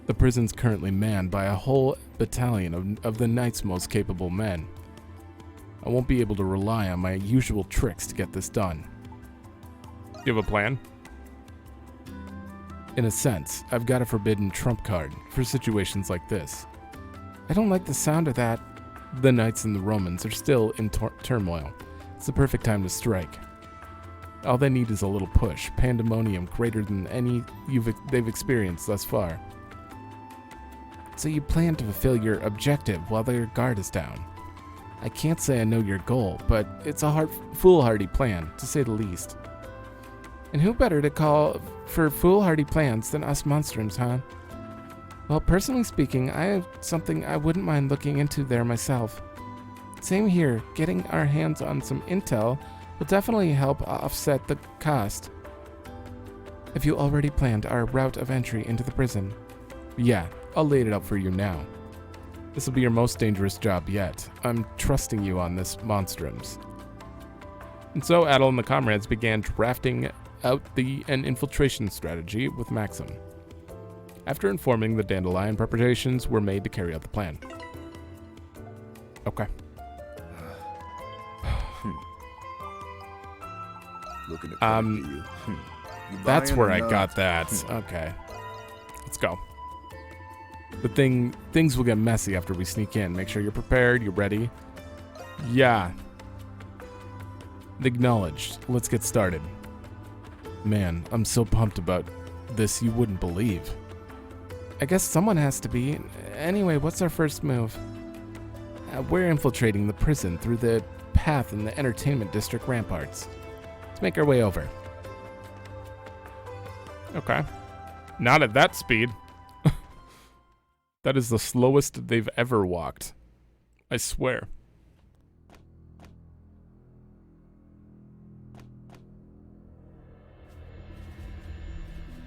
The prison's currently manned by a whole battalion of the Knight's most capable men. I won't be able to rely on my usual tricks to get this done. You have a plan? In a sense, I've got a forbidden trump card for situations like this. I don't like the sound of that. The Knights and the Romans are still in turmoil. It's the perfect time to strike. All they need is a little push, pandemonium greater than any they've experienced thus far. So you plan to fulfill your objective while their guard is down. I can't say I know your goal, but it's a foolhardy plan, to say the least. And who better to call for foolhardy plans than us monstrums, huh? Well, personally speaking, I have something I wouldn't mind looking into there myself. Same here, getting our hands on some intel will definitely help offset the cost. Have you already planned our route of entry into the prison? Yeah, I'll lay it out for you now. This will be your most dangerous job yet. I'm trusting you on this, monstrums. And so Adol and the comrades began drafting out an infiltration strategy with Maxim. After informing the Dandelion, preparations were made to carry out the plan. Okay. Looking at you. That's where I got that. Okay. Let's go. But things will get messy after we sneak in. Make sure you're prepared, you're ready. Yeah. Acknowledged. Let's get started. Man, I'm so pumped about this you wouldn't believe. I guess someone has to be. Anyway, what's our first move? We're infiltrating the prison through the path in the entertainment district ramparts. Let's make our way over. Okay. Not at that speed. That is the slowest they've ever walked. I swear.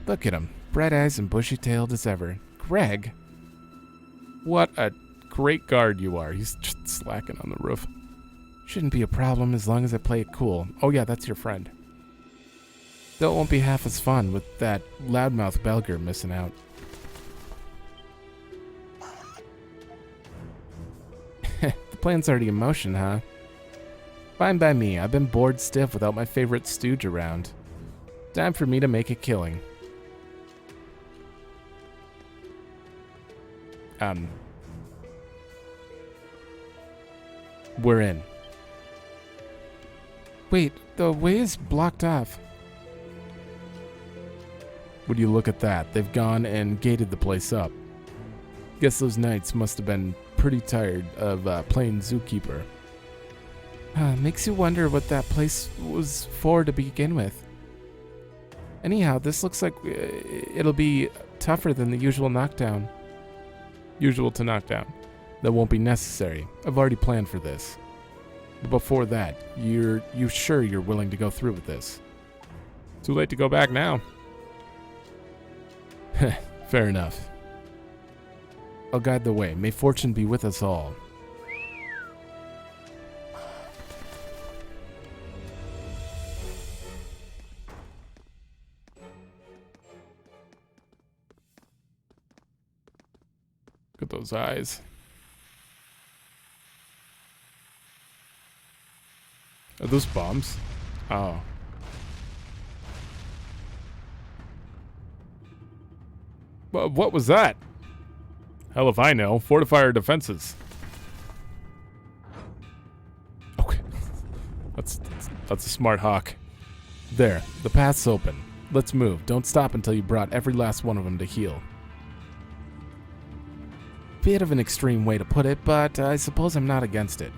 Look at him. Bright eyes and bushy-tailed as ever. Greg? What a great guard you are. He's just slacking on the roof. Shouldn't be a problem as long as I play it cool. Oh yeah, that's your friend. Though it won't be half as fun with that loudmouth Belger missing out. Plan's already in motion, huh? Fine by me. I've been bored stiff without my favorite stooge around. Time for me to make a killing. We're in. Wait, the way is blocked off. Would you look at that? They've gone and gated the place up. Guess those knights must have been pretty tired of playing zookeeper. Makes you wonder what that place was for to begin with. Anyhow, this looks like it'll be tougher than the usual knockdown. Usual to knockdown. That won't be necessary. I've already planned for this. But before that, you sure you're willing to go through with this? Too late to go back now. Fair enough. I'll guide the way. May fortune be with us all. Look at those eyes. Are those bombs? Oh. What was that? Hell if I know. Fortify our defenses. Okay. That's a smart hawk. There. The path's open. Let's move. Don't stop until you brought every last one of them to heal. Bit of an extreme way to put it, but I suppose I'm not against it.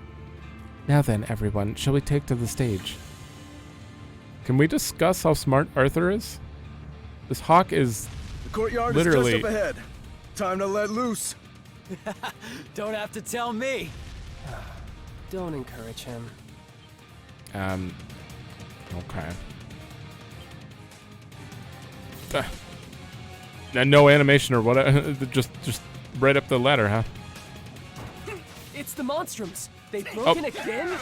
Now then, everyone, shall we take to the stage? Can we discuss how smart Arthur is? This hawk is the courtyard literally is just up ahead. Time to let loose. Don't have to tell me. Don't encourage him. Okay. And no animation or what? just right up the ladder, huh? It's the Monstrums. They've broken again?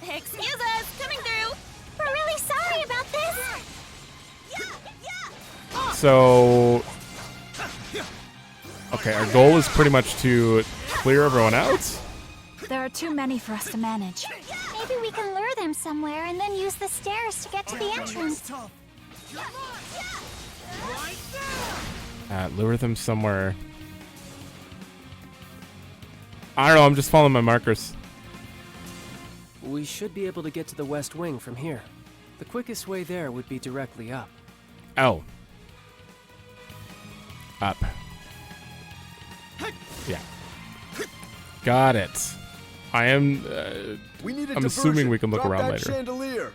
Excuse us, coming through. We're really sorry about this. So, okay, our goal is pretty much to clear everyone out. There are too many for us to manage. Maybe we can lure them somewhere and then use the stairs to get to the entrance. Lure them somewhere. I don't know, I'm just following my markers. We should be able to get to the west wing from here. The quickest way there would be directly up. Oh. Up. Yeah. Got it. I am. I'm assuming we can look Drop around that later. Chandelier.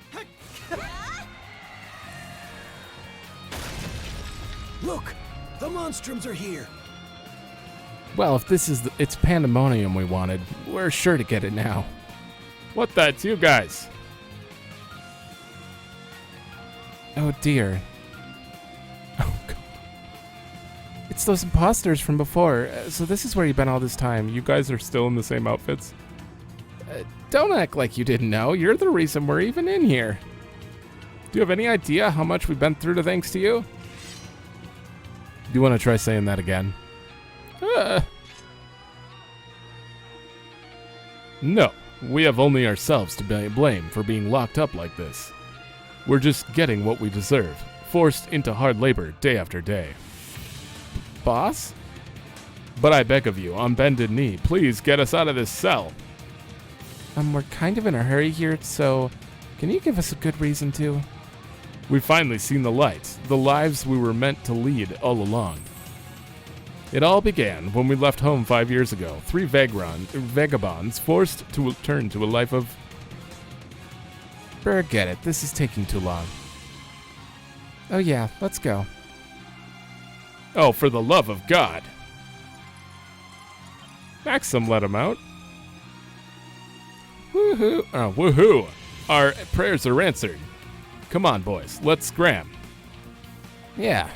Look, the Monstrums are here. Well, if this is it's pandemonium we wanted, we're sure to get it now. What the? It's you guys. Oh dear. Oh god. It's those imposters from before. So this is where you've been all this time. You guys are still in the same outfits. Don't act like you didn't know. You're the reason we're even in here. Do you have any idea how much we've been through to thanks to you? Do you want to try saying that again? No, we have only ourselves to blame for being locked up like this. We're just getting what we deserve, forced into hard labor day after day. Boss? But I beg of you, on bended knee, please get us out of this cell. We're kind of in a hurry here, so can you give us a good reason to? We've finally seen the light, the lives we were meant to lead all along. It all began when we left home 5 years ago, 3 vagabonds forced to turn to a life of... Forget it, this is taking too long. Oh yeah, let's go. Oh, for the love of God. Maxim let him out. Woohoo! Oh, woohoo! Our prayers are answered. Come on, boys, let's scram. Yeah.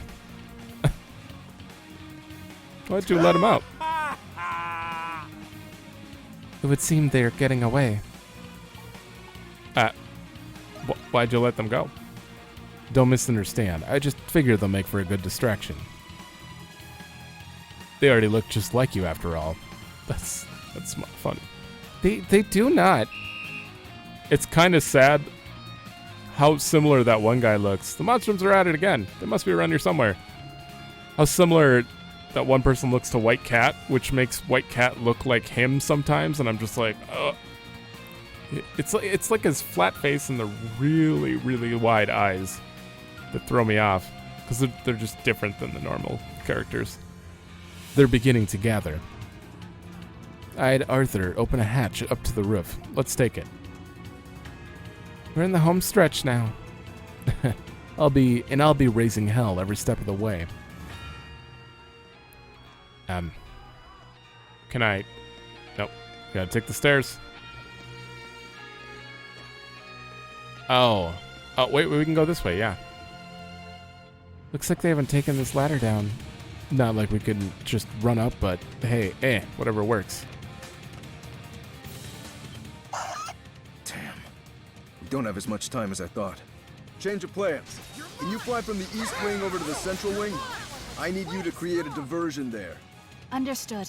Why'd you let him out? It would seem they're getting away. Why'd you let them go? Don't misunderstand. I just figured they'll make for a good distraction. They already look just like you after all. That's funny. They do not. It's kind of sad how similar that one guy looks. The Monstrums are at it again. They must be around here somewhere. How similar that one person looks to White Cat, which makes White Cat look like him sometimes, and I'm just like, ugh. It's like his flat face and the really, really wide eyes that throw me off, because they're just different than the normal characters. They're beginning to gather. I had Arthur open a hatch up to the roof. Let's take it. We're in the home stretch now. I'll be raising hell every step of the way. Can I? Nope. Gotta take the stairs. Oh, wait, we can go this way, yeah. Looks like they haven't taken this ladder down. Not like we could just run up, but hey, whatever works. Damn. We don't have as much time as I thought. Change of plans. Can you fly from the east wing over to the central wing? I need you to create a diversion there. Understood.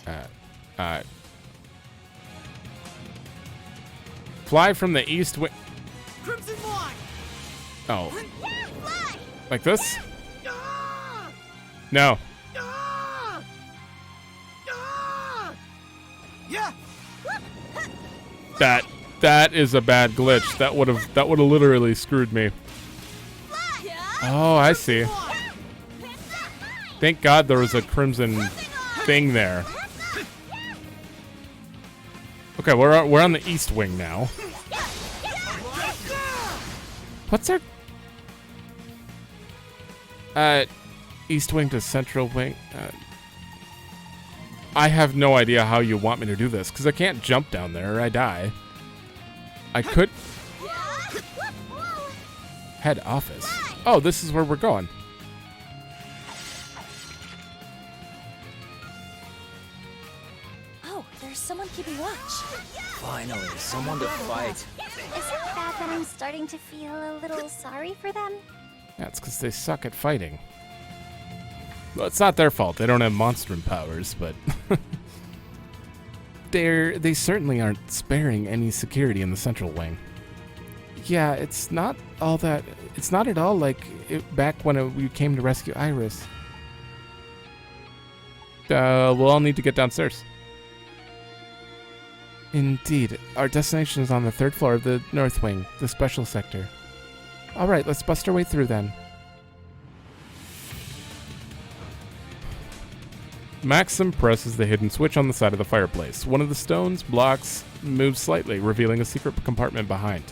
Fly from the east wing. Crimson line. Oh. Yeah, fly. Like this? No. Yeah. That is a bad glitch. That would have literally screwed me. Oh, I see. Thank God there was a crimson thing there. Okay, we're on the east wing now. What's our east wing to central wing? I have no idea how you want me to do this, because I can't jump down there or I die. I could... Head office. Oh, this is where we're going. Oh, there's someone keeping watch. Finally, someone to fight. Is it bad that I'm starting to feel a little sorry for them? That's because they suck at fighting. Well, it's not their fault. They don't have monstrum powers, but... They certainly aren't sparing any security in the central wing. Yeah, it's not at all like back when we came to rescue Iris. We'll all need to get downstairs. Indeed. Our destination is on the 3rd floor of the north wing, the special sector. Alright, let's bust our way through then. Maxim presses the hidden switch on the side of the fireplace. One of the stone's blocks moves slightly, revealing a secret compartment behind.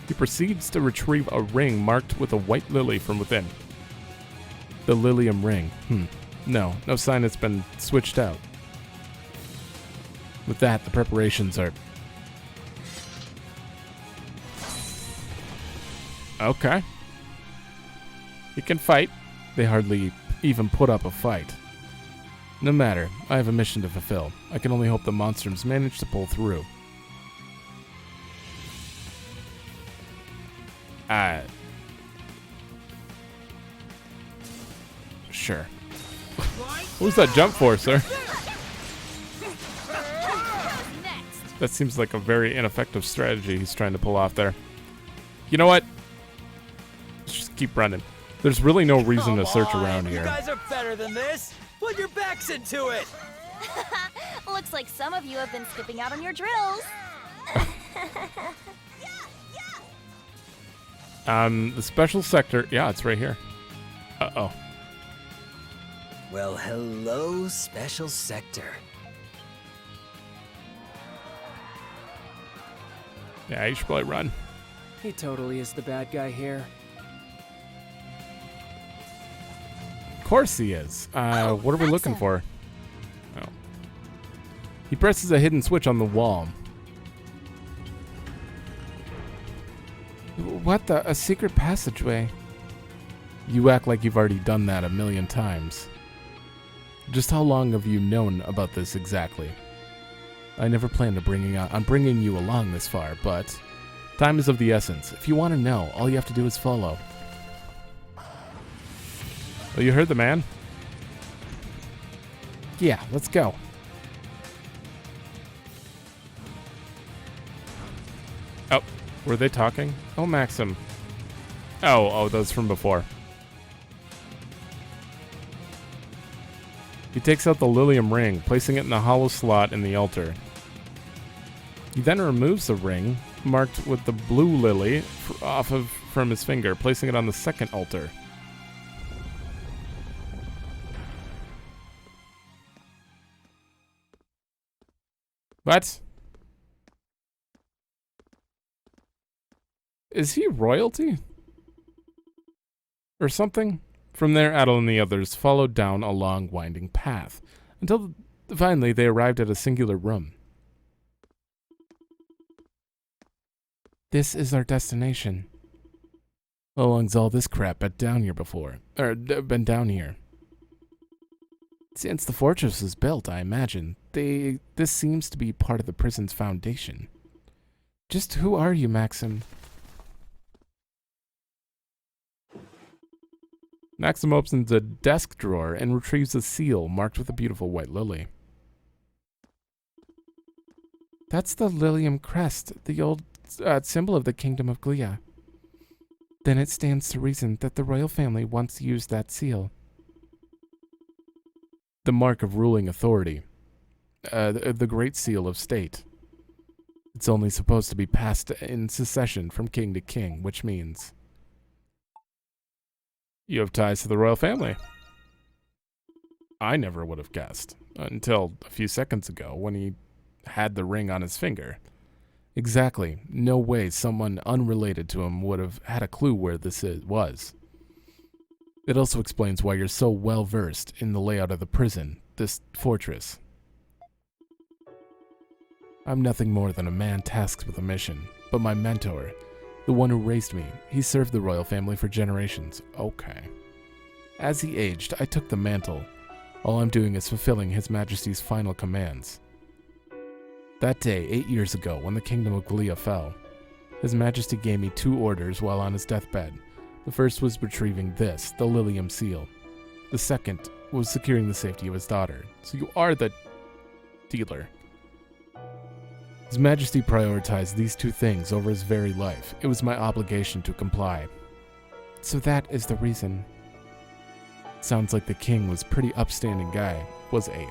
He proceeds to retrieve a ring marked with a white lily from within. The Lilium ring. No sign it's been switched out. With that, the preparations are... Okay. He can fight. They hardly even put up a fight. No matter, I have a mission to fulfill. I can only hope the Monstrums manage to pull through. Sure. What was that jump for, sir? That seems like a very ineffective strategy he's trying to pull off there. You know what? Let's just keep running. There's really no reason to search around here. You guys are better than this. Put your backs into it. Looks like some of you have been skipping out on your drills. The special sector. Yeah, it's right here. Uh-oh. Well, hello, special sector. Yeah, you should probably run. He totally is the bad guy here. Of course he is. What are we looking for? Oh. He presses a hidden switch on the wall. What the? A secret passageway? You act like you've already done that a million times. Just how long have you known about this exactly? I never planned on bringing you along this far, but time is of the essence. If you want to know, all you have to do is follow. Well, you heard the man? Yeah, let's go. Were they talking? Oh, Maxim. Oh, those from before. He takes out the Lilium ring, placing it in the hollow slot in the altar. He then removes the ring, marked with the blue lily, from his finger, placing it on the second altar. What? Is he royalty? Or something? From there, Adol and the others followed down a long, winding path, until finally they arrived at a singular room. This is our destination. How long's all this crap been down here before? Been down here? Since the fortress was built, I imagine. This seems to be part of the prison's foundation. Just who are you, Maxim? Maxim opens a desk drawer and retrieves a seal marked with a beautiful white lily. That's the Lilium crest, the old symbol of the Kingdom of Glia. Then it stands to reason that the royal family once used that seal. The mark of ruling authority. The Great Seal of State. It's only supposed to be passed in succession from king to king, which means you have ties to the royal family. I never would have guessed, until a few seconds ago when he had the ring on his finger. Exactly. No way someone unrelated to him would have had a clue where this was. It also explains why you're so well versed in the layout of the prison, this fortress. I'm nothing more than a man tasked with a mission, but my mentor, the one who raised me, he served the royal family for generations. Okay. As he aged, I took the mantle. All I'm doing is fulfilling His Majesty's final commands. That day, 8 years ago, when the Kingdom of Glia fell, His Majesty gave me 2 orders while on his deathbed. The first was retrieving this, the Lilium seal. The second was securing the safety of his daughter. So you are the dealer. His Majesty prioritized these 2 things over his very life. It was my obligation to comply. So that is the reason. Sounds like the king was a pretty upstanding guy, was Abe.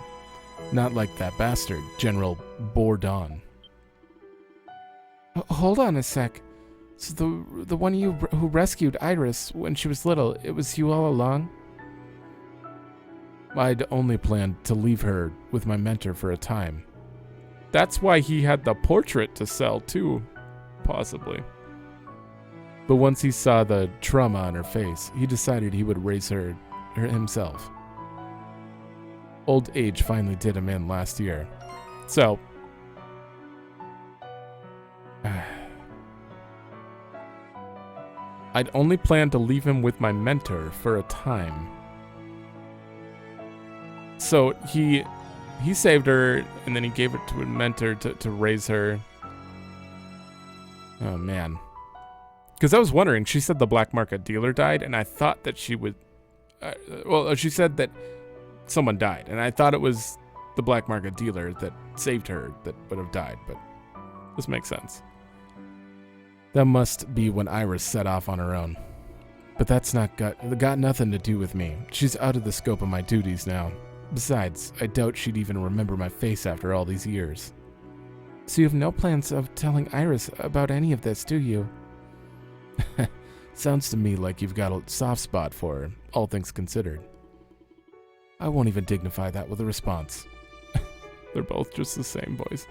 Not like that bastard, General Bourdon. Hold on a sec. So the one who rescued Iris when she was little, it was you all along? I'd only planned to leave her with my mentor for a time. That's why he had the portrait to sell too, possibly. But once he saw the trauma on her face, he decided he would raise her himself. Old age finally did him in last year. So, I'd only planned to leave him with my mentor for a time. So he saved her, and then he gave it to a mentor to raise her. Oh, man. Because I was wondering, she said the black market dealer died, and I thought that she would... well, she said that someone died, and I thought it was the black market dealer that saved her that would have died, but this makes sense. That must be when Iris set off on her own. But that's got nothing to do with me. She's out of the scope of my duties now. Besides, I doubt she'd even remember my face after all these years. So you have no plans of telling Iris about any of this, do you? Sounds to me like you've got a soft spot for her, all things considered. I won't even dignify that with a response. They're both just the same, boys.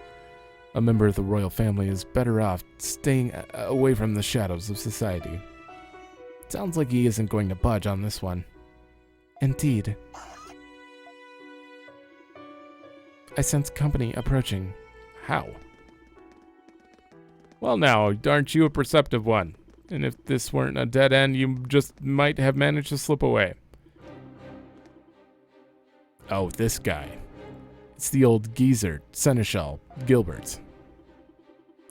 A member of the royal family is better off staying away from the shadows of society. Sounds like he isn't going to budge on this one. Indeed. I sense company approaching. How? Well now, aren't you a perceptive one? And if this weren't a dead end, you just might have managed to slip away. Oh, this guy. It's the old geezer, Seneschal Gilbert.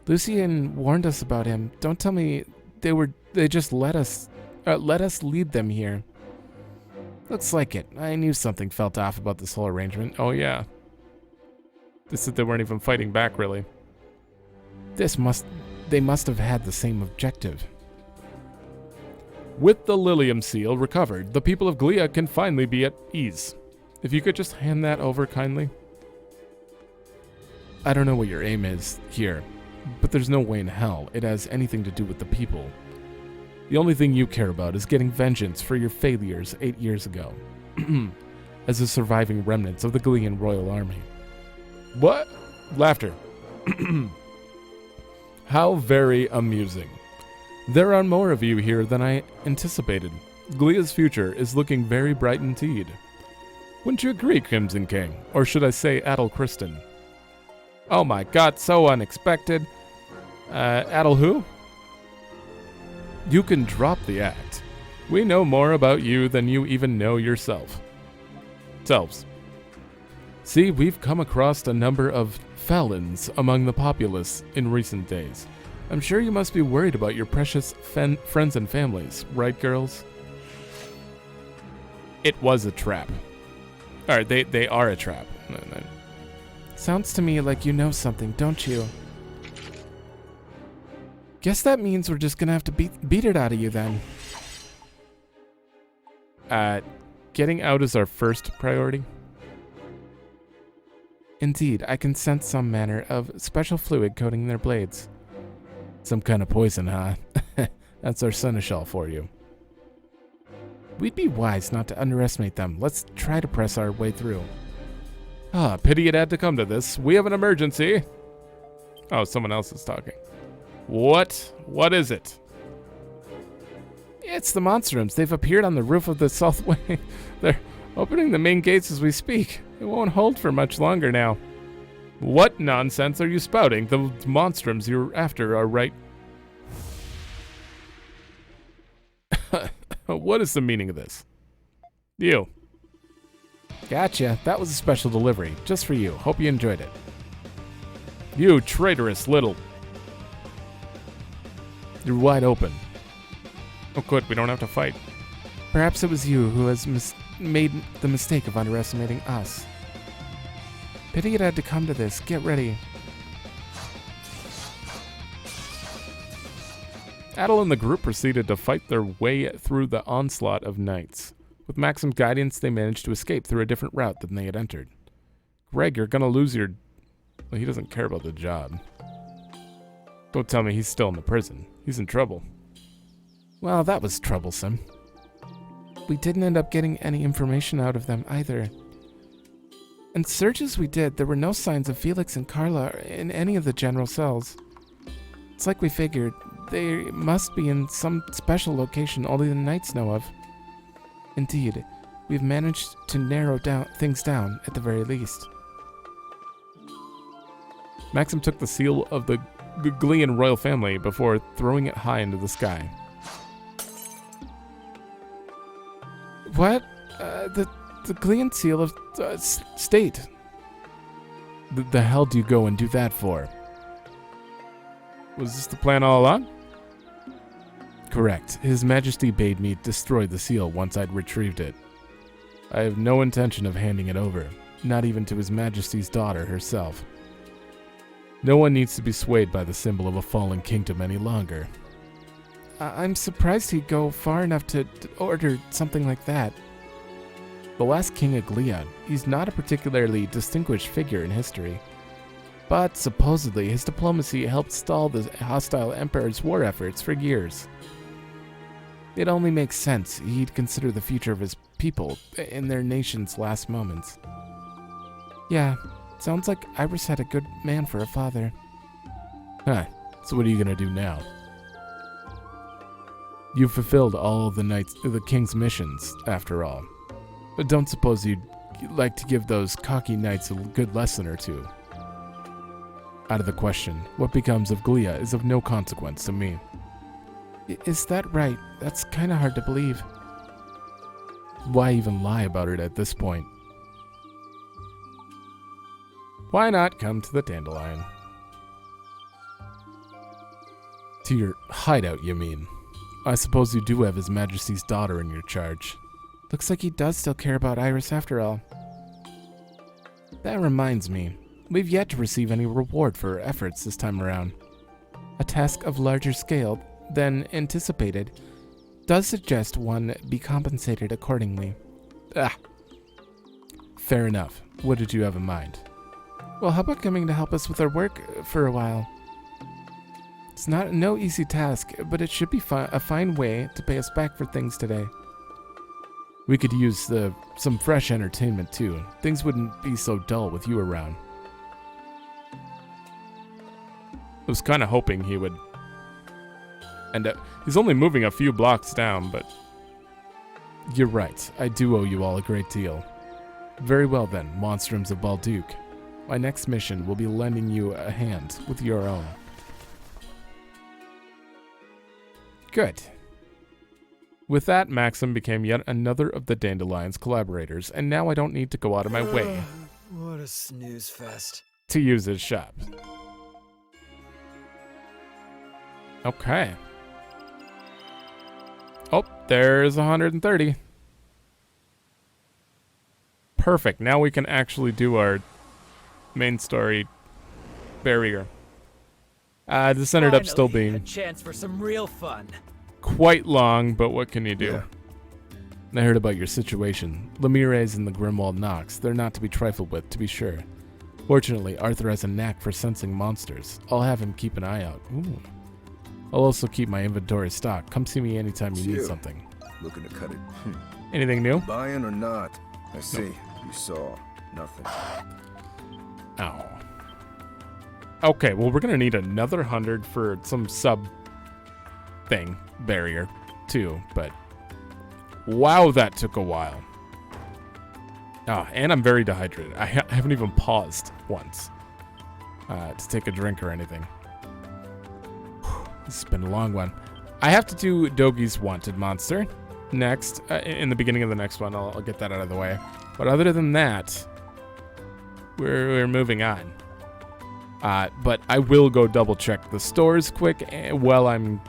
Lucian warned us about him. Don't tell me they just let us lead them here. Looks like it. I knew something felt off about this whole arrangement. Oh yeah. They said they weren't even fighting back, really. This must they must have had the same objective. With the Lilium seal recovered, the people of Glia can finally be at ease. If you could just hand that over kindly. I don't know what your aim is here, but there's no way in hell it has anything to do with the people. The only thing you care about is getting vengeance for your failures 8 years ago, as the surviving remnants of the Glian royal army. What? Laughter. How very amusing. There are more of you here than I anticipated. Glia's future is looking very bright indeed. Wouldn't you agree, Crimson King? Or should I say Adol Kristen? Oh my god, so unexpected. Adol who? You can drop the act. We know more about you than you even know yourself. Selves. See, we've come across a number of felons among the populace in recent days. I'm sure you must be worried about your precious friends and families, right, girls? It was a trap. Alright, they are a trap. No. Sounds to me like you know something, don't you? Guess that means we're just gonna have to beat it out of you then. Getting out is our first priority. Indeed, I can sense some manner of special fluid coating their blades. Some kind of poison, huh? That's our seneschal for you. We'd be wise not to underestimate them. Let's try to press our way through. Pity it had to come to this. We have an emergency. Oh, someone else is talking. What? What is it? It's the Monstrums. They've appeared on the roof of the South Wing. They're opening the main gates as we speak. It won't hold for much longer now. What nonsense are you spouting? The Monstrums you're after are right. What is the meaning of this? You. Gotcha. That was a special delivery. Just for you. Hope you enjoyed it. You traitorous little... You're wide open. Oh good, we don't have to fight. Perhaps it was you who has made the mistake of underestimating us. Pity it had to come to this. Get ready. Adol and the group proceeded to fight their way through the onslaught of knights. With Maxim's guidance, they managed to escape through a different route than they had entered. Greg, you're gonna lose your... Well, he doesn't care about the job. Don't tell me he's still in the prison. He's in trouble. Well, that was troublesome. We didn't end up getting any information out of them either. And searches we did, there were no signs of Felix and Carla in any of the general cells. It's like we figured, they must be in some special location only the Knights know of. Indeed, we've managed to narrow things down at the very least. Maxim took the seal of the Glian royal family before throwing it high into the sky. What? The Glian seal of state. The hell do you go and do that for? Was this the plan all along? Correct. His Majesty bade me destroy the seal once I'd retrieved it. I have no intention of handing it over, not even to His Majesty's daughter herself. No one needs to be swayed by the symbol of a fallen kingdom any longer. I'm surprised he'd go far enough to order something like that. The last king of Glia, he's not a particularly distinguished figure in history. But supposedly his diplomacy helped stall the hostile emperor's war efforts for years. It only makes sense he'd consider the future of his people in their nation's last moments. Yeah, sounds like Iris had a good man for a father. Huh, so what are you gonna do now? You've fulfilled all of the king's missions, after all. But don't suppose you'd like to give those cocky knights a good lesson or two. Out of the question, what becomes of Glia is of no consequence to me. Is that right? That's kinda hard to believe. Why even lie about it at this point? Why not come to the Dandelion? To your hideout, you mean? I suppose you do have His Majesty's daughter in your charge. Looks like he does still care about Iris after all. That reminds me, we've yet to receive any reward for our efforts this time around. A task of larger scale than anticipated does suggest one be compensated accordingly. Fair enough. What did you have in mind? Well, how about coming to help us with our work for a while? It's no easy task, but it should be a fine way to pay us back for things today. We could use some fresh entertainment too. Things wouldn't be so dull with you around. I was kind of hoping he would. And he's only moving a few blocks down, but you're right. I do owe you all a great deal. Very well then, Monstrums of Balduq. My next mission will be lending you a hand with your own. Good. With that, Maxim became yet another of the Dandelion's collaborators, and now I don't need to go out of my way What a snooze fest. to use his shop. Okay. Oh, there's 130. Perfect. Now we can actually do our main story barrier. This ended up still Finally, being a chance for some real fun. quite long, but what can you do? Yeah. I heard about your situation. Lemires and the Grimwald Nox, they're not to be trifled with, to be sure. Fortunately, Arthur has a knack for sensing monsters. I'll have him keep an eye out. Ooh. I'll also keep my inventory stocked. Come see me anytime you need something. Looking to cut it. Anything new? Buying or not? I see. You saw nothing. Oh. Okay, well, we're going to need another 100 for some sub-thing, barrier, too, but wow, that took a while. Oh, and I'm very dehydrated. I haven't even paused once to take a drink or anything. This has been a long one. I have to do Dogi's Wanted Monster next. In the beginning of the next one, I'll get that out of the way. But other than that, we're moving on. But I will go double check the stores quick while I'm,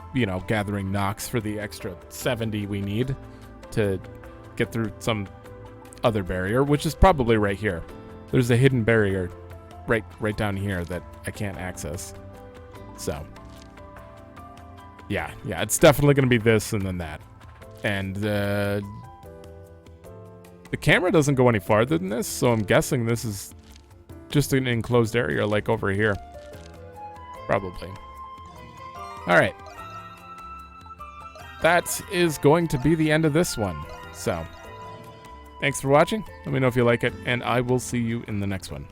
gathering Nox for the extra 70 we need to get through some other barrier, which is probably right here. There's a hidden barrier right down here that I can't access. So, yeah, it's definitely going to be this and then that. And the camera doesn't go any farther than this, so I'm guessing this is just an enclosed area like over here. Probably. Alright. That is going to be the end of this one. So, thanks for watching. Let me know if you like it, and I will see you in the next one.